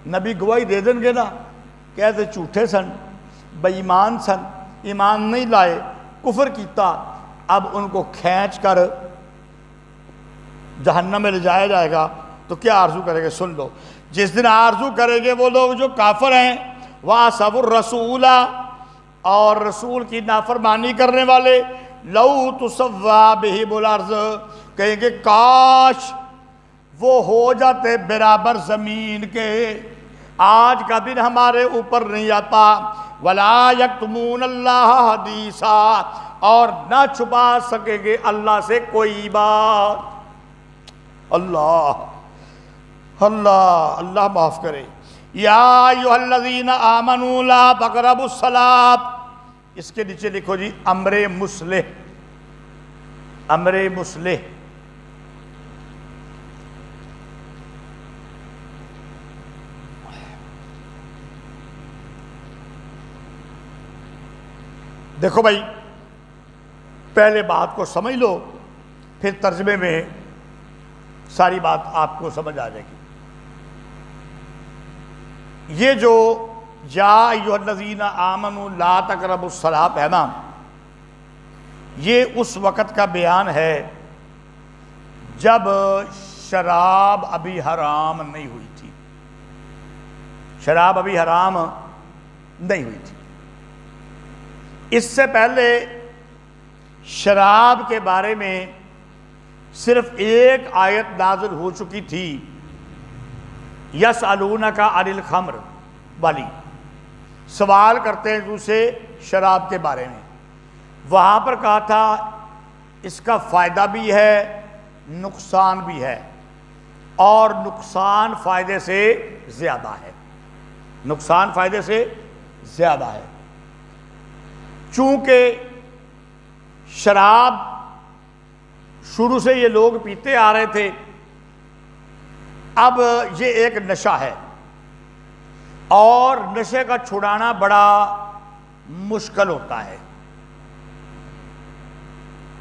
نبی گواہی دے دیں گے نا، کہتے جھوٹے سن، بے ایمان سن، ایمان نہیں لائے، کفر کیتا، اب ان کو کھینچ کر جہنم میں لے جایا جائے گا، تو کیا آرزو کریں گے؟ سن لو، جس دن آرزو کریں گے وہ لوگ جو کافر ہیں، وَعَصَوُا الرَّسُولَ، اور رسول کی نافرمانی کرنے والے لو تسوا بہم الارض کہیں گے کاش وہ ہو جاتے برابر زمین کے، آج کا دن ہمارے اوپر نہیں آتا۔ ولا یکتمون اللہ حدیثا اور نہ چھپا سکیں گے اللہ سے کوئی بات۔ اللہ اللہ اللہ معاف کرے۔ یا ایھا الذین آمنوا لا تقربوا الصلاۃ، اس کے نیچے لکھو جی امر مصلح، امر مصلح۔ دیکھو بھائی، پہلے بات کو سمجھ لو، پھر ترجمے میں ساری بات آپ کو سمجھ آ جائے گی۔ یہ جو یا ایھا الذین آمنوا لا تقربوا الصلاۃ ہے نا، یہ اس وقت کا بیان ہے جب شراب ابھی حرام نہیں ہوئی تھی، شراب ابھی حرام نہیں ہوئی تھی۔ اس سے پہلے شراب کے بارے میں صرف ایک آیت نازل ہو چکی تھی، یسألونک عن الخمر والی، سوال کرتے ہیں دوسرے شراب کے بارے میں۔ وہاں پر کہا تھا اس کا فائدہ بھی ہے نقصان بھی ہے، اور نقصان فائدے سے زیادہ ہے، نقصان فائدے سے زیادہ ہے۔ چونکہ شراب شروع سے یہ لوگ پیتے آ رہے تھے، اب یہ ایک نشہ ہے، اور نشے کا چھڑانا بڑا مشکل ہوتا ہے،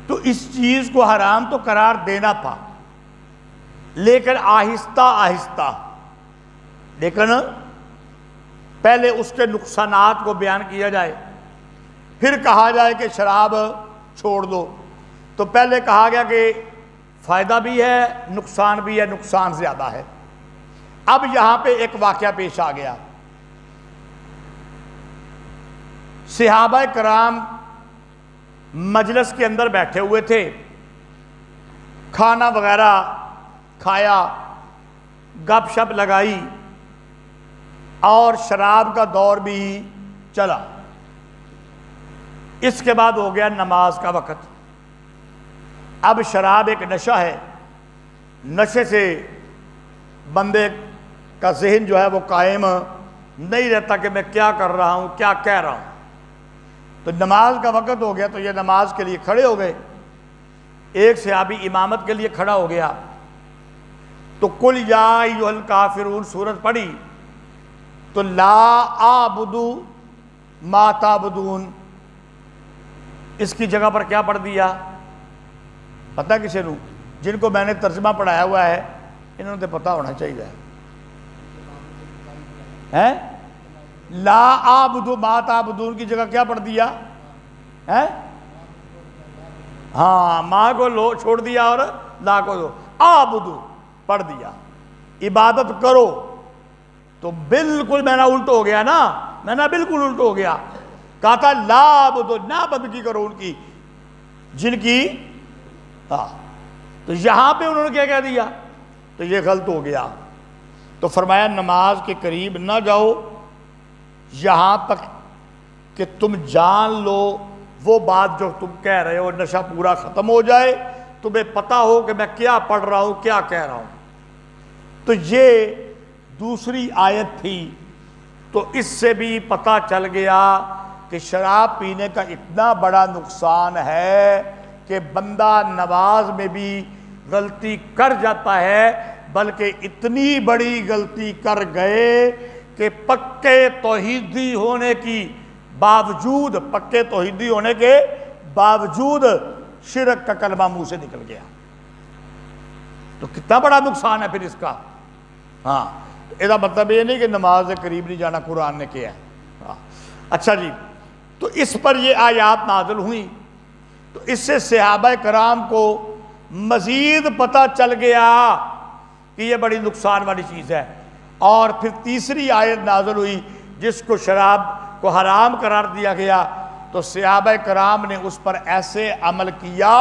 تو اس چیز کو حرام تو قرار دینا تھا، لیکن آہستہ آہستہ، لیکن پہلے اس کے نقصانات کو بیان کیا جائے، پھر کہا جائے کہ شراب چھوڑ دو۔ تو پہلے کہا گیا کہ فائدہ بھی ہے نقصان بھی ہے، نقصان زیادہ ہے۔ اب یہاں پہ ایک واقعہ پیش آ گیا، صحابہ کرام مجلس کے اندر بیٹھے ہوئے تھے، کھانا وغیرہ کھایا، گپ شپ لگائی، اور شراب کا دور بھی چلا۔ اس کے بعد ہو گیا نماز کا وقت۔ اب شراب ایک نشہ ہے، نشے سے بندے کا ذہن جو ہے وہ قائم نہیں رہتا کہ میں کیا کر رہا ہوں، کیا کہہ رہا ہوں۔ تو نماز کا وقت ہو گیا تو یہ نماز کے لیے کھڑے ہو گئے۔ ایک صحابی امامت کے لیے کھڑا ہو گیا، تو قل یا ایھا الکافرون سورت پڑھی، تو لا اعبد ما تعبدون، اس کی جگہ پر کیا پڑھ دیا پتہ کسے نو؟ جن کو میں نے ترجمہ پڑھایا ہوا ہے انہوں نے پتہ ہونا چاہیے ہے۔ لا اعبد ما تعبدون کی جگہ کیا پڑھ دیا ہے؟ ہاں، ما کو لو چھوڑ دیا اور لا کو دو، اعبد پڑھ دیا، عبادت کرو۔ تو بالکل میں نے الٹ ہو گیا نا، میں نے بالکل الٹ ہو گیا، کہا تھا لا عبدو، نہ بندگی کرو ان کی جن کی، تو یہاں پہ انہوں نے کیا کہہ دیا؟ تو یہ غلط ہو گیا۔ تو فرمایا نماز کے قریب نہ جاؤ یہاں تک کہ تم جان لو وہ بات جو تم کہہ رہے ہو، نشہ پورا ختم ہو جائے، تمہیں پتہ ہو کہ میں کیا پڑھ رہا ہوں، کیا کہہ رہا ہوں۔ تو یہ دوسری آیت تھی، تو اس سے بھی پتہ چل گیا کہ شراب پینے کا اتنا بڑا نقصان ہے کہ بندہ نماز میں بھی غلطی کر جاتا ہے، بلکہ اتنی بڑی غلطی کر گئے کہ پکے توحیدی ہونے کی باوجود، پکے توحیدی ہونے کے باوجود شرک کا کلمہ منہ سے نکل گیا۔ تو کتنا بڑا نقصان ہے پھر اس کا۔ ہاں، اس کا مطلب یہ نہیں کہ نماز کے قریب نہیں جانا قرآن نے کیا ہے۔ اچھا جی، تو اس پر یہ آیات نازل ہوئی، تو اس سے صحابہ کرام کو مزید پتہ چل گیا کہ یہ بڑی نقصان والی چیز ہے۔ اور پھر تیسری آیت نازل ہوئی جس کو شراب کو حرام قرار دیا گیا تو صحابہ کرام نے اس پر ایسے عمل کیا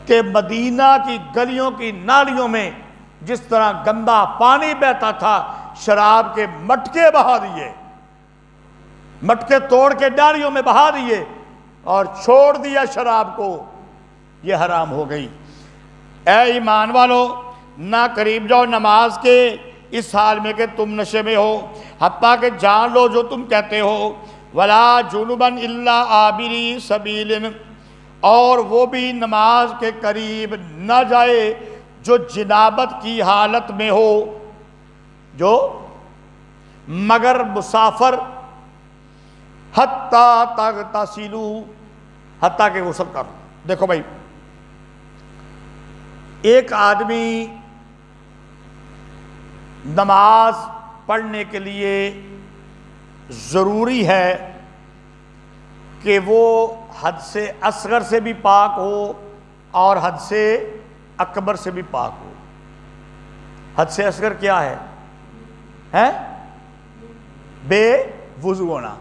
کہ مدینہ کی گلیوں کی نالیوں میں جس طرح گندا پانی بہتا تھا شراب کے مٹکے بہا دیے، مٹکے توڑ کے نالیوں میں بہا دیے اور چھوڑ دیا شراب کو، یہ حرام ہو گئی۔ اے ایمان والو، نہ قریب جاؤ نماز کے اس حال میں کہ تم نشے میں ہو، حتیٰ کہ جان لو جو تم کہتے ہو، وَلَا جُنُبًا إِلَّا عَابِرِي سَبِيلٍ، اور وہ بھی نماز کے قریب نہ جائے جو جنابت کی حالت میں ہو، جو مگر مسافر، حتیٰ تغتسلوا، حتیٰ کہ غسل کر۔ دیکھو بھائی، ایک آدمی نماز پڑھنے کے لیے ضروری ہے کہ وہ حد سے اصغر سے بھی پاک ہو اور حد سے اکبر سے بھی پاک ہو۔ حد سے اصغر کیا ہے؟ بے وضو ہونا،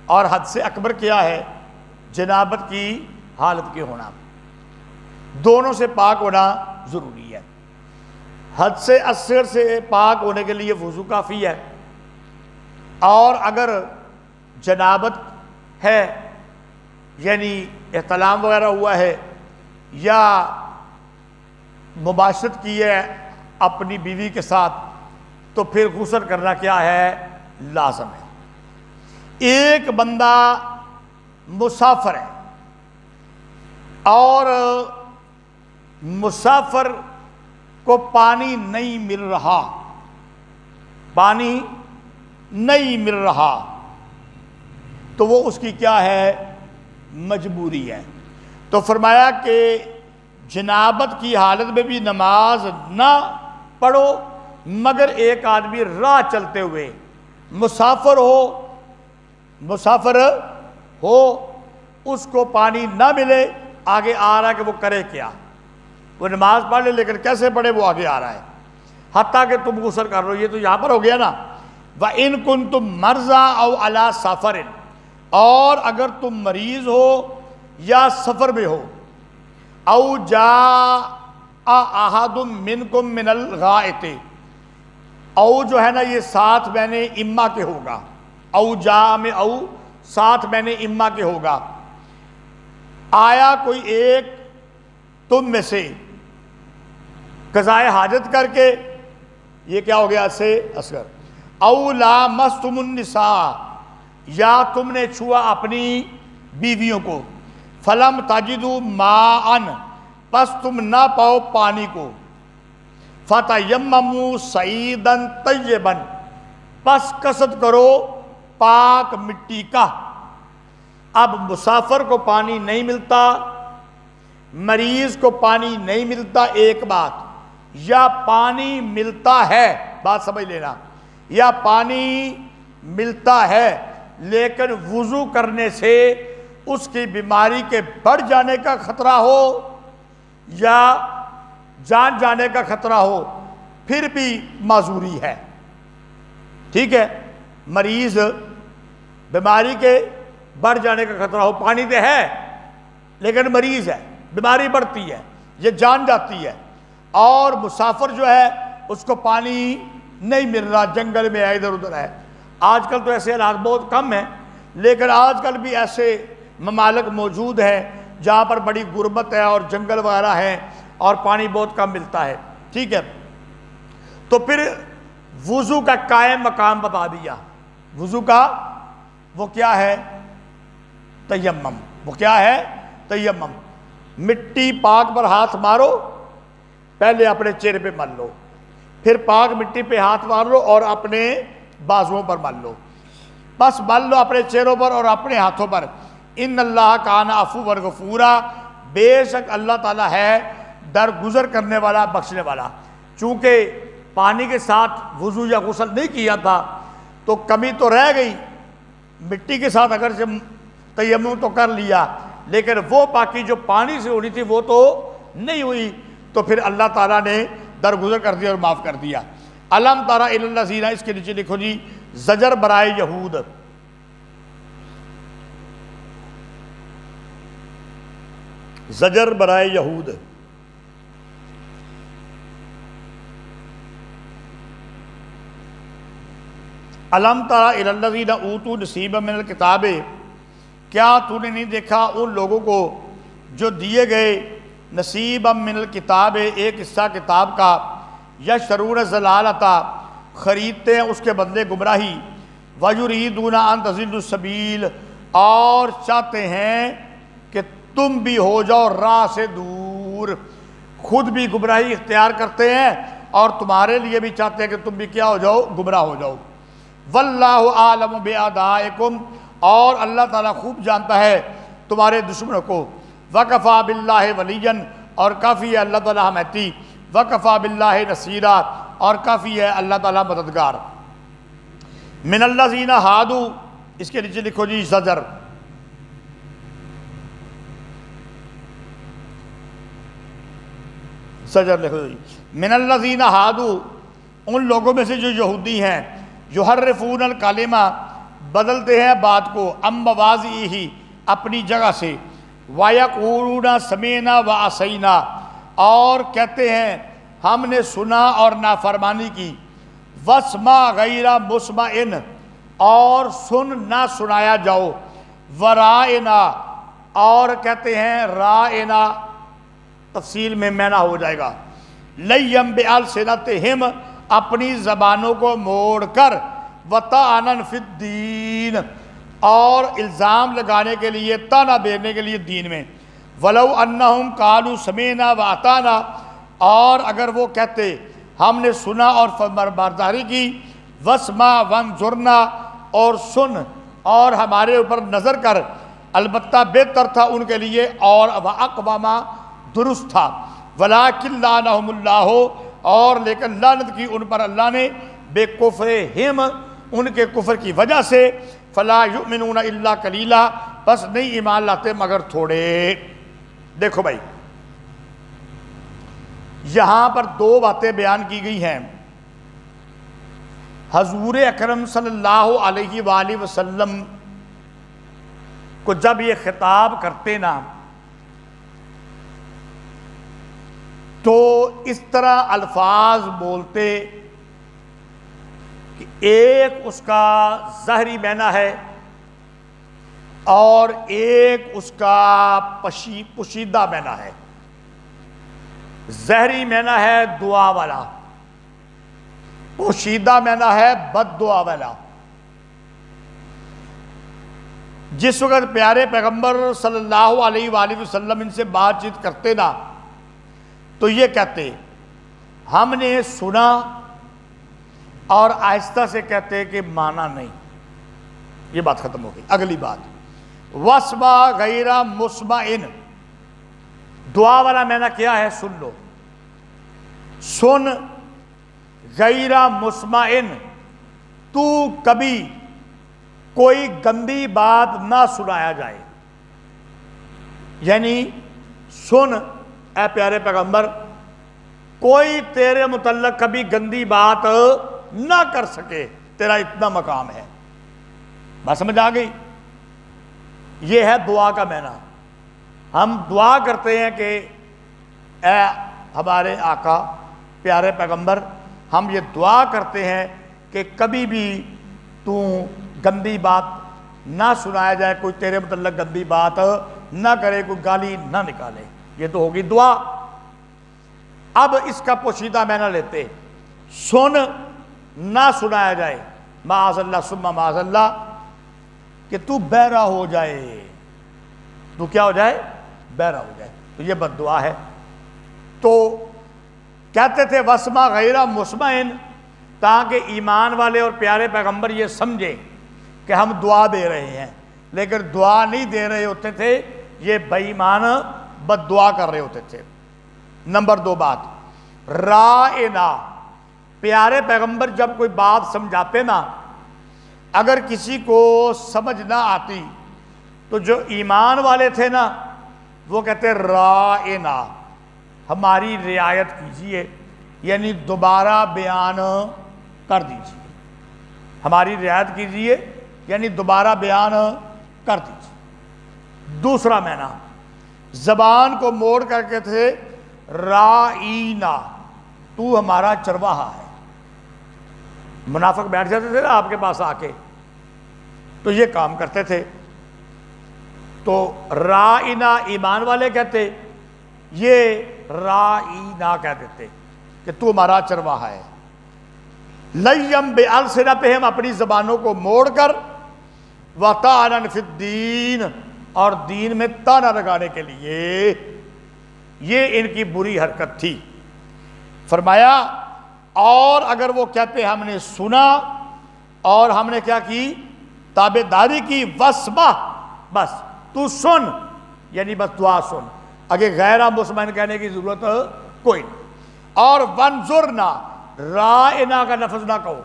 اور حد سے اکبر کیا ہے؟ جنابت کی حالت کے ہونا۔ دونوں سے پاک ہونا ضروری ہے۔ حد سے اصغر سے پاک ہونے کے لیے وضو کافی ہے، اور اگر جنابت ہے یعنی احتلام وغیرہ ہوا ہے یا مباشرت کی ہے اپنی بیوی کے ساتھ تو پھر غسل کرنا کیا ہے؟ لازم ہے۔ ایک بندہ مسافر ہے اور مسافر کو پانی نہیں مل رہا، پانی نہیں مل رہا، تو وہ اس کی کیا ہے؟ مجبوری ہے۔ تو فرمایا کہ جنابت کی حالت میں بھی نماز نہ پڑھو مگر ایک آدمی راہ چلتے ہوئے مسافر ہو اس کو پانی نہ ملے، آگے آ رہا ہے کہ وہ کرے کیا؟ وہ نماز پڑھ لے لیکن کیسے پڑھے؟ وہ آگے آ رہا ہے، حتیٰ کہ تم غسل کر لو۔ یہ تو یہاں پر ہو گیا نا، وَإِن كُنتُم مَرْضَىٰ أَوْ عَلَىٰ سَفَرٍ، اور اگر تم مریض ہو یا سفر میں ہو، او جاء احد منکم من الغائط، او جو ہے نا یہ ساتھ میں نے اما کے ہوگا، او جاء میں او ساتھ میں نے اما کے ہوگا، آیا کوئی ایک تم میں سے قضائے حاجت کر کے، یہ کیا ہو گیا سے اصغر، او لامستم النساء، یا تم نے چھوا اپنی بیویوں کو، فلم تجدوا ماءً، پس تم نہ پاؤ پانی کو، فتیمموا صعیدا طیبا، پس قصد کرو پاک مٹی کا۔ اب مسافر کو پانی نہیں ملتا، مریض کو پانی نہیں ملتا، ایک بات، یا پانی ملتا ہے، بات سمجھ لینا، یا پانی ملتا ہے لیکن وضو کرنے سے اس کی بیماری کے بڑھ جانے کا خطرہ ہو یا جان جانے کا خطرہ ہو، پھر بھی معذوری ہے۔ ٹھیک ہے، مریض بیماری کے بڑھ جانے کا خطرہ ہو، پانی تو ہے لیکن مریض ہے، بیماری بڑھتی ہے، یہ جان جاتی ہے، اور مسافر جو ہے اس کو پانی نہیں مل رہا، جنگل میں ہے، ادھر ادھر ہے۔ آج کل تو ایسے حالات بہت کم ہیں، لیکن آج کل بھی ایسے ممالک موجود ہیں جہاں پر بڑی غربت ہے اور جنگل وغیرہ ہیں اور پانی بہت کم ملتا ہے۔ ٹھیک ہے، تو پھر وضو کا قائم مقام بتا دیا۔ وضو کا وہ کیا ہے؟ تیمم۔ وہ کیا ہے؟ تیمم۔ مٹی پاک پر ہاتھ مارو، پہلے اپنے چہرے پہ مل لو، پھر پاک مٹی پہ ہاتھ مار لو اور اپنے بازوؤں پر مل لو، بس مل لو اپنے چہروں پر اور اپنے ہاتھوں پر۔ ان اللہ کان عفوا غفورا، بے شک اللہ تعالیٰ ہے درگزر کرنے والا، بخشنے والا۔ چونکہ پانی کے ساتھ وضو یا غسل نہیں کیا تھا تو کمی تو رہ گئی، مٹی کے ساتھ اگر سے تیمم تو کر لیا لیکن وہ باقی جو پانی سے ہونی تھی وہ تو نہیں ہوئی، تو پھر اللہ تعالیٰ نے درگزر کر دیا اور معاف کر دیا۔ الم تری الی الذین، اس کے نیچے لکھو جی زجر برائے یہود، زجر برائے یہود۔ الم تر الی الذین اوتوا نصیبا من الکتاب، کیا تو نے نہیں دیکھا ان لوگوں کو جو دیے گئے نصیبا من الکتاب، ایک حصہ کتاب کا، یشترون ضلالۃ، خریدتے ہیں اس کے بدلے گمراہی، ویریدون ان تضلوا السبیل، اور چاہتے ہیں کہ تم بھی ہو جاؤ راہ سے دور، خود بھی گمراہی اختیار کرتے ہیں اور تمہارے لیے بھی چاہتے ہیں کہ تم بھی کیا ہو جاؤ، گمراہ ہو جاؤ۔ واللہ عالم باعدائکم، اور اللہ تعالیٰ خوب جانتا ہے تمہارے دشمنوں کو، وکفیٰ باللہ ولیًا، اور کافی ہے اللہ تعالیٰ حمایتی، وکفیٰ باللہ نصیرا، اور کافی ہے اللہ تعالیٰ مددگار۔ من الذین ہادوا، اس کے نیچے لکھو جی زجر، زجر لکھو جی، من الذین ہادوا، ان لوگوں میں سے جو یہودی ہیں، یحرفون الکلمہ، بدلتے ہیں بات کو، عن مواضعہ، اپنی جگہ سے، وَيَقُولُونَ سَمِعْنَا وَعَصَيْنَا، اور کہتے ہیں ہم نے سنا اور نافرمانی کی، وَاسْمَعْ غَيْرَ مُسْمَعٍ، اور سن نہ سنایا جاؤ، وَرَائِنَا، اور کہتے ہیں رائنا، تفصیل میں مینا ہو جائے گا، لَيَّمْ بِأَلْسِنَتِهِمْ، اپنی زبانوں کو موڑ کر، وَطَعْنًا فِي الدِّينِ، اور الزام لگانے کے لیے، طعنہ بیرنے کے لیے دین میں، وَلَوْ أَنَّهُمْ قَالُوا سَمِعْنَا وَأَطَعْنَا، اور اگر وہ کہتے ہم نے سنا اور فرمانبرداری کی، وَاسْمَعْ وَانظُرْنَا، اور سن اور ہمارے اوپر نظر کر، البتہ بہتر تھا ان کے لیے اور وَأَقْوَمَ، درست تھا، وَلَٰكِنْ لَعَنَهُمُ اللَّهُ، اور لیکن لعنت کی ان پر اللہ نے، بے کفرہم، ان کے کفر کی وجہ سے، فلا یؤمنون الا قلیلا، بس نہیں ایمان لاتے مگر تھوڑے۔ دیکھو بھائی، یہاں پر دو باتیں بیان کی گئی ہیں۔ حضور اکرم صلی اللہ علیہ وآلہ وسلم کو جب یہ خطاب کرتے نا، تو اس طرح الفاظ بولتے کہ ایک اس کا ظاہری معنی ہے اور ایک اس کا پوشیدہ معنی ہے۔ ظاہری معنی ہے دعا والا، پوشیدہ معنی ہے بد دعا والا۔ جس وقت پیارے پیغمبر صلی اللہ علیہ وآلہ وسلم ان سے بات چیت کرتے نا، تو یہ کہتے ہم نے سنا، اور آہستہ سے کہتے کہ مانا نہیں۔ یہ بات ختم ہو گئی۔ اگلی بات، وَاسْمَعْ غَيْرَ مُسْمَعٍ، دعا والا معنی کیا ہے؟ سن لو، سن، غیر مسمعن، تو کبھی کوئی گندی بات نہ سنایا جائے، یعنی سن اے پیارے پیغمبر، کوئی تیرے متعلق کبھی گندی بات نہ کر سکے، تیرا اتنا مقام ہے۔ بات سمجھ آ گئی؟ یہ ہے دعا کا معنی۔ ہم دعا کرتے ہیں کہ اے ہمارے آقا پیارے پیغمبر، ہم یہ دعا کرتے ہیں کہ کبھی بھی تو گندی بات نہ سنایا جائے، کوئی تیرے متعلق گندی بات نہ کرے، کوئی گالی نہ نکالے۔ یہ تو ہوگی دعا۔ اب اس کا پوشیدہ معنی لیتے، سن نہ سنایا جائے، معاذ اللہ ثم معاذ اللہ، کہ تو بہرا ہو جائے، تو کیا ہو جائے؟ بہرا ہو جائے، تو یہ بد دعا ہے۔ تو کہتے تھے وَاسْمَعْ غَيْرَ مُسْمَعٍ، تاکہ ایمان والے اور پیارے پیغمبر یہ سمجھیں کہ ہم دعا دے رہے ہیں، لیکن دعا نہیں دے رہے ہوتے تھے، یہ بے ایمان بد دعا کر رہے ہوتے تھے۔ نمبر 2 بات، رائنا، پیارے پیغمبر جب کوئی بات سمجھاتے نا، اگر کسی کو سمجھ نہ آتی تو جو ایمان والے تھے نا، وہ کہتے رائنا، ہماری رعایت کیجئے، یعنی دوبارہ بیان کر دیجئے۔ ہماری رعایت کیجئے یعنی دوبارہ بیان کر دیجئے۔ دوسرا معنی زبان کو موڑ کر کے تھے رائینا، تو ہمارا چرواہا ہے۔ منافق بیٹھ جاتے تھے نا آپ کے پاس آ کے تو یہ کام کرتے تھے، تو رائینا ایمان والے کہتے، یہ رائینا کہہ دیتے کہ تو ہمارا چرواہا ہے۔ لیم بِأَلْسِنَتِهِمْ اپنی زبانوں کو موڑ کر وَطَعْنًا فِي الدِّينِ اور دین میں تانا لگانے کے لیے، یہ ان کی بری حرکت تھی۔ فرمایا اور اگر وہ کہتے ہم نے سنا اور ہم نے کیا کی، تابعداری کی، وَاسْمَعْ بس تو سن، یعنی بس دعا سن، اگر غیرہ مسلمان کہنے کی ضرورت کوئی نہیں۔ اور وَانظُرْنَا رائنا کا لفظ نہ کہو،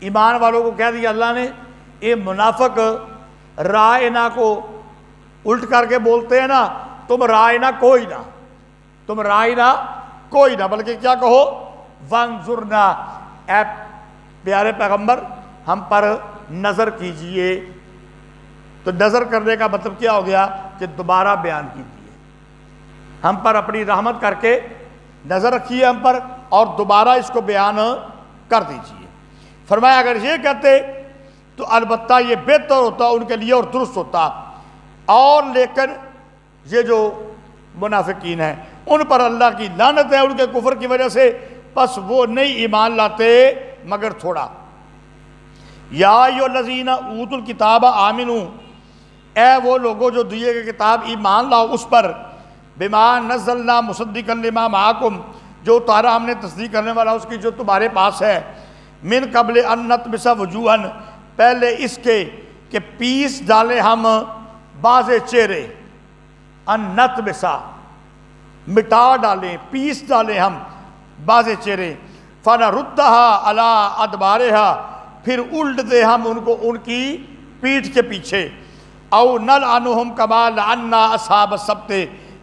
ایمان والوں کو کہہ دیا اللہ نے، یہ منافق رائنا کو الٹ کر کے بولتے ہیں نا، تم رائنا کوئی نہ، تم رائنا کوئی نہ، بلکہ کیا کہو، وانظرنا، اے پیارے پیغمبر ہم پر نظر کیجئے۔ تو نظر کرنے کا مطلب کیا ہو گیا کہ دوبارہ بیان کیجئے، ہم پر اپنی رحمت کر کے نظر رکھیے ہم پر اور دوبارہ اس کو بیان کر دیجئے۔ فرمایا اگر یہ کہتے تو البتہ یہ بہتر ہوتا ان کے لیے اور درست ہوتا، اور لیکن یہ جو منافقین ہیں ان پر اللہ کی لعنت ہے ان کے کفر کی وجہ سے، بس وہ نہیں ایمان لاتے مگر تھوڑا۔ یا ایھا الذین اوتوا الکتاب آمنوا، اے وہ لوگوں جو دیے گئے کتاب ایمان لاؤ اس پر، بما نزلنا مصدقا لما معکم، جو اتارا ہم نے تصدیق کرنے والا اس کی جو تمہارے پاس ہے، من قبل ان نطمس وجوہا، پہلے اس کے کہ پیس ڈالے ہم بعض چہرے، ان نطمسا مٹا ڈالیں، پیس ڈالیں ہم بعض چہرے، فنردھا علی ادبارہا، پھر الٹ دے ہم ان کو ان کی پیٹھ کے پیچھے، او نلعنہم کما لعنا اصحاب السبت،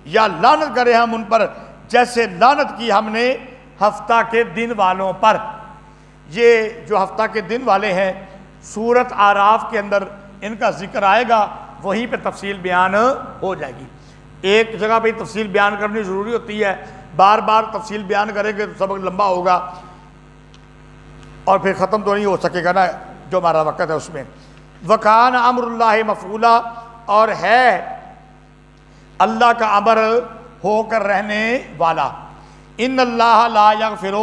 یا لعنت کرے ہم ان پر جیسے لعنت کی ہم نے ہفتہ کے دن والوں پر۔ یہ جو ہفتہ کے دن والے ہیں سورۃ اعراف کے اندر ان کا ذکر آئے گا، وہیں پہ تفصیل بیان ہو جائے گی۔ ایک جگہ پہ تفصیل بیان کرنی ضروری ہوتی ہے، بار بار تفصیل بیان کریں گے تو سبق لمبا ہوگا اور پھر ختم تو نہیں ہو سکے گا نا جو ہمارا وقت ہے اس میں۔ وَكَانَ أَمْرُ اللَّهِ مَفْعُولًا، اور ہے اللہ کا امر ہو کر رہنے والا۔ ان اللہ لا یغفر،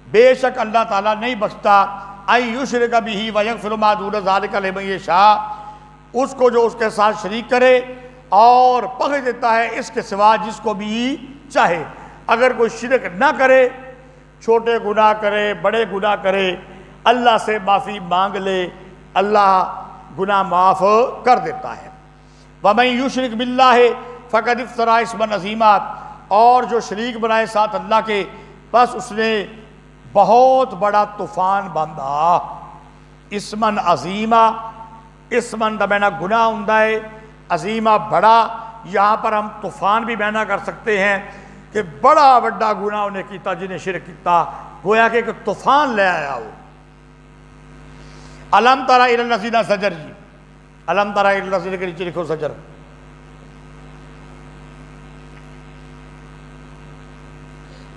بے شک اللہ تعالیٰ نہیں بخشتا، ان یشرک بہ ویغفر ما دون ذلک لمن یشاء، اس کو جو اس کے ساتھ شریک کرے، اور بخش دیتا ہے اس کے سوا جس کو بھی چاہے۔ اگر کوئی شرک نہ کرے، چھوٹے گناہ کرے بڑے گناہ کرے، اللہ سے معافی مانگ لے، اللہ گناہ معاف کر دیتا ہے۔ وَمَن یُشْرِک بِاللَّهِ فَقَدِ افْتَرَىٰ اِثْمًا عَظِیمًا، اور جو شریک بنائے ساتھ اللہ کے، بس اس نے بہت بڑا طوفان باندھا۔ اِثْمًا عَظِیمًا، اِثْمًا دا بینا گناہ ہوندا ہے، عظیمہ بڑا، یہاں پر ہم طوفان بھی بینا کر سکتے ہیں کہ بڑا بڑا گناہ انہیں کیتا جنہیں شرک کیتا، گویا کہ ایک طوفان لے آیا ہو۔ الم تر الی الذین زجر، جی الم تر الی الذین کے نیچے لکھو زجر۔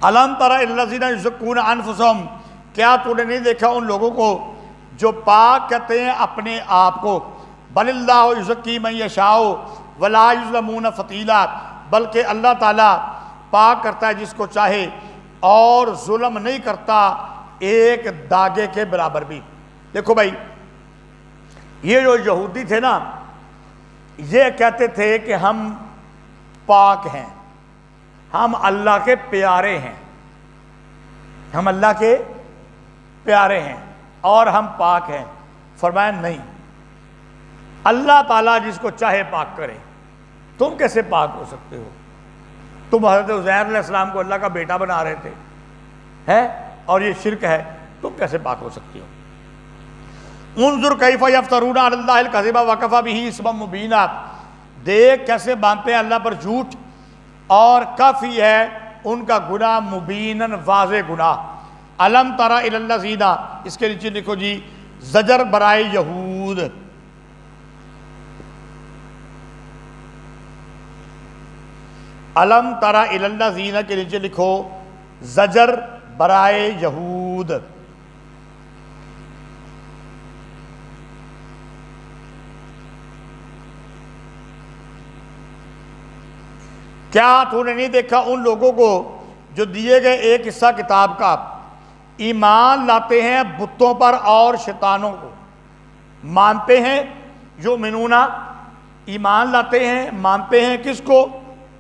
الم تر الی الذین یزکون انفسہم، کیا تو نے نہیں دیکھا ان لوگوں کو جو پاک کہتے ہیں اپنے آپ کو، بل اللہ یزکی من یشاء ولا یظلمون فتیلا، بلکہ اللہ تعالیٰ پاک کرتا ہے جس کو چاہے اور ظلم نہیں کرتا ایک داغے کے برابر بھی۔ دیکھو بھائی، یہ جو یہودی تھے نا، یہ کہتے تھے کہ ہم پاک ہیں، ہم اللہ کے پیارے ہیں، ہم اللہ کے پیارے ہیں اور ہم پاک ہیں۔ فرمایا نہیں، اللہ تعالیٰ جس کو چاہے پاک کرے، تم کیسے پاک ہو سکتے ہو؟ تم حضرت عزیر علیہ السلام کو اللہ کا بیٹا بنا رہے تھے ہے، اور یہ شرک ہے، تم کیسے پاک ہو سکتے ہو؟ انظر کیف یفترون علی اللہ الکذب وکفی بہ اثما مبینا، دیکھ کیسے باندھتے ہیں اللہ پر جھوٹ اور کافی ہے ان کا گناہ مبیناً واضح گناہ۔ الم تر الی الذین، اس کے نیچے لکھو جی زجر برائے یہود. علم تری الی الذین کے نیچے لکھو زجر برائے یہود. کیا تو نے نہیں دیکھا ان لوگوں کو جو دیے گئے ایک حصہ کتاب کا ایمان لاتے ہیں بتوں پر اور شیطانوں کو مانتے ہیں؟ یؤمنون ایمان لاتے ہیں، مانتے ہیں کس کو؟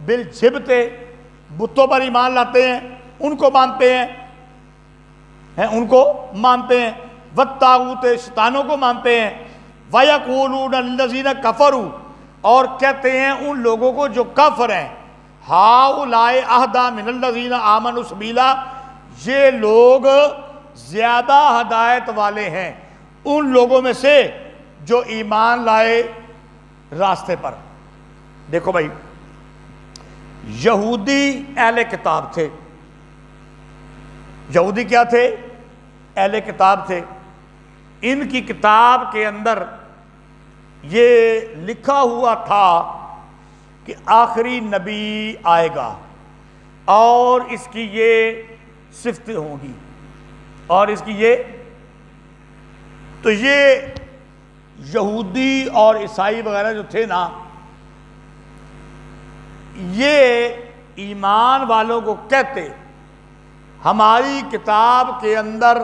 بالجبت بتوں پر ایمان لاتے ہیں، ان کو مانتے ہیں، ان کو مانتے ہیں. والطاغوت شیطانوں کو مانتے ہیں. وَيَقُولُونَ الَّذِينَ كَفَرُوا اور کہتے ہیں ان لوگوں کو جو کافر ہیں ہؤلاء اہدی من الذین آمنوا سبیلا، یہ لوگ زیادہ ہدایت والے ہیں ان لوگوں میں سے جو ایمان لائے راستے پر. دیکھو بھائی، یہودی اہل کتاب تھے. یہودی کیا تھے؟ اہل کتاب تھے. ان کی کتاب کے اندر یہ لکھا ہوا تھا کہ آخری نبی آئے گا اور اس کی یہ صفتیں ہوں گی اور اس کی یہ، تو یہ یہودی اور عیسائی وغیرہ جو تھے نا، یہ ایمان والوں کو کہتے ہماری کتاب کے اندر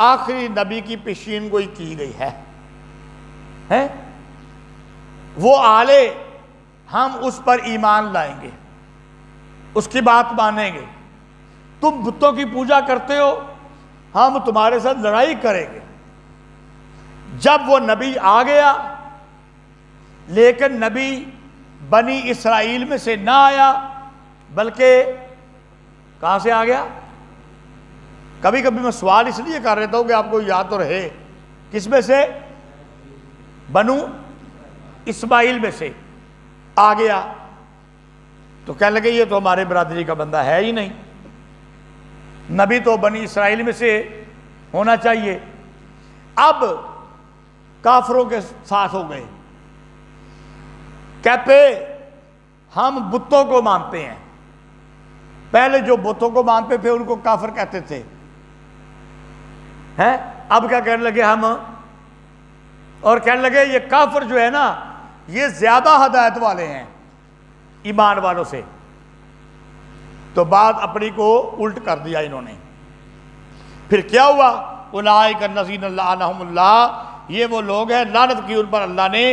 آخری نبی کی پیشین گوئی کی گئی ہے، وہ آلے ہم اس پر ایمان لائیں گے، اس کی بات مانیں گے. تم بتوں کی پوجا کرتے ہو، ہم تمہارے ساتھ لڑائی کریں گے. جب وہ نبی آ گیا لیکن نبی بنی اسرائیل میں سے نہ آیا بلکہ کہاں سے آ گیا؟ کبھی کبھی میں سوال اس لیے کر رہتا ہوں کہ آپ کو یاد تو رہے، کس میں سے؟ بنو اسماعیل میں سے آ گیا. تو کہنے لگے یہ تو ہمارے برادری کا بندہ ہے ہی نہیں، نبی تو بنی اسرائیل میں سے ہونا چاہیے. اب کافروں کے ساتھ ہو گئے، کہتے ہم بتوں کو مانتے ہیں. پہلے جو بتوں کو مانتے تھے ان کو کافر کہتے تھے، ہیں؟ اب کیا کہنے لگے ہم، اور کہنے لگے یہ کافر جو ہے نا یہ زیادہ ہدایت والے ہیں ایمان والوں سے. تو بات اپنی کو الٹ کر دیا انہوں نے. پھر کیا ہوا؟ اولئک الذین لعنہم اللہ، یہ وہ لوگ ہیں لعنت کی ان پر اللہ نے.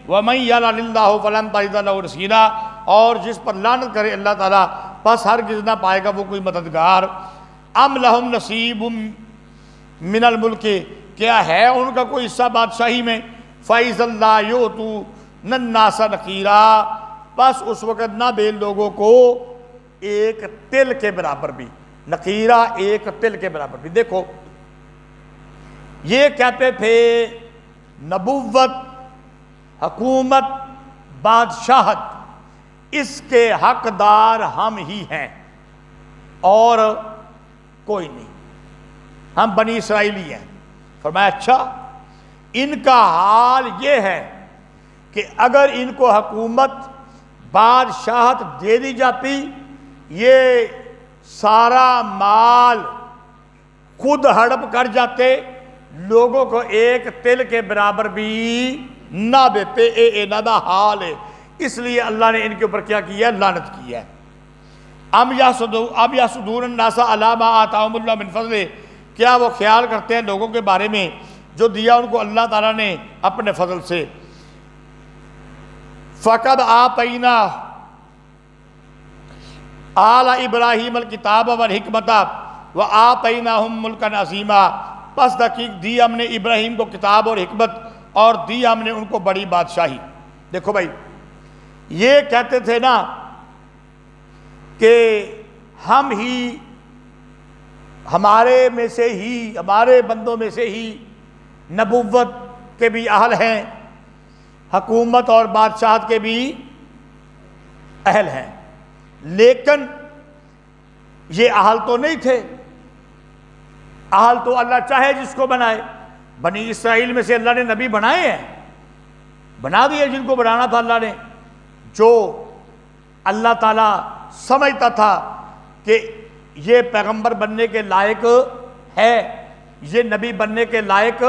وَمَن یلعن اللہ فلن تجد لہ نصیرا، اور جس پر لعنت کرے اللہ تعالیٰ پس ہرگز نہ پائے گا وہ کوئی مددگار. ام لہم نصیب من الملک، کیا ہے ان کا کوئی حصہ بادشاہی میں؟ فَإِذًا لَا يُؤْتُونَ النَّاسَ نَقِیرًا، بس اس وقت نہ دے لوگوں کو ایک تل کے برابر بھی. نقیرہ ایک تل کے برابر بھی. دیکھو یہ کہتے تھے نبوت، حکومت، بادشاہت اس کے حقدار ہم ہی ہیں اور کوئی نہیں، ہم بنی اسرائیلی ہیں. فرمایا اچھا، ان کا حال یہ ہے کہ اگر ان کو حکومت بادشاہت دے دی جاتی یہ سارا مال خود ہڑپ کر جاتے، لوگوں کو ایک تل کے برابر بھی نہ دیتے. انہاں دا حال ہے. اس لیے اللہ نے ان کے اوپر کیا کیا ہے؟ لعنت کی ہے. ام یحسدون الناس علی ما آتاہم اللہ من فضلہ، کیا وہ خیال کرتے ہیں لوگوں کے بارے میں جو دیا ان کو اللہ تعالیٰ نے اپنے فضل سے. فقد آتینا آل ابراہیم الکتاب والحکمت وآتیناہم ملکا عظیما، پس تحقیق دی ہم نے ابراہیم کو کتاب اور حکمت اور دی ہم نے ان کو بڑی بادشاہی. دیکھو بھائی، یہ کہتے تھے نا کہ ہم ہی ہمارے میں سے ہی، ہمارے بندوں میں سے ہی نبوت کے بھی اہل ہیں، حکومت اور بادشاہت کے بھی اہل ہیں. لیکن یہ اہل تو نہیں تھے. اہل تو اللہ چاہے جس کو بنائے. بنی اسرائیل میں سے اللہ نے نبی بنائے ہیں، بنا دیے جن کو بنانا تھا اللہ نے، جو اللہ تعالیٰ سمجھتا تھا کہ یہ پیغمبر بننے کے لائق ہے، یہ نبی بننے کے لائق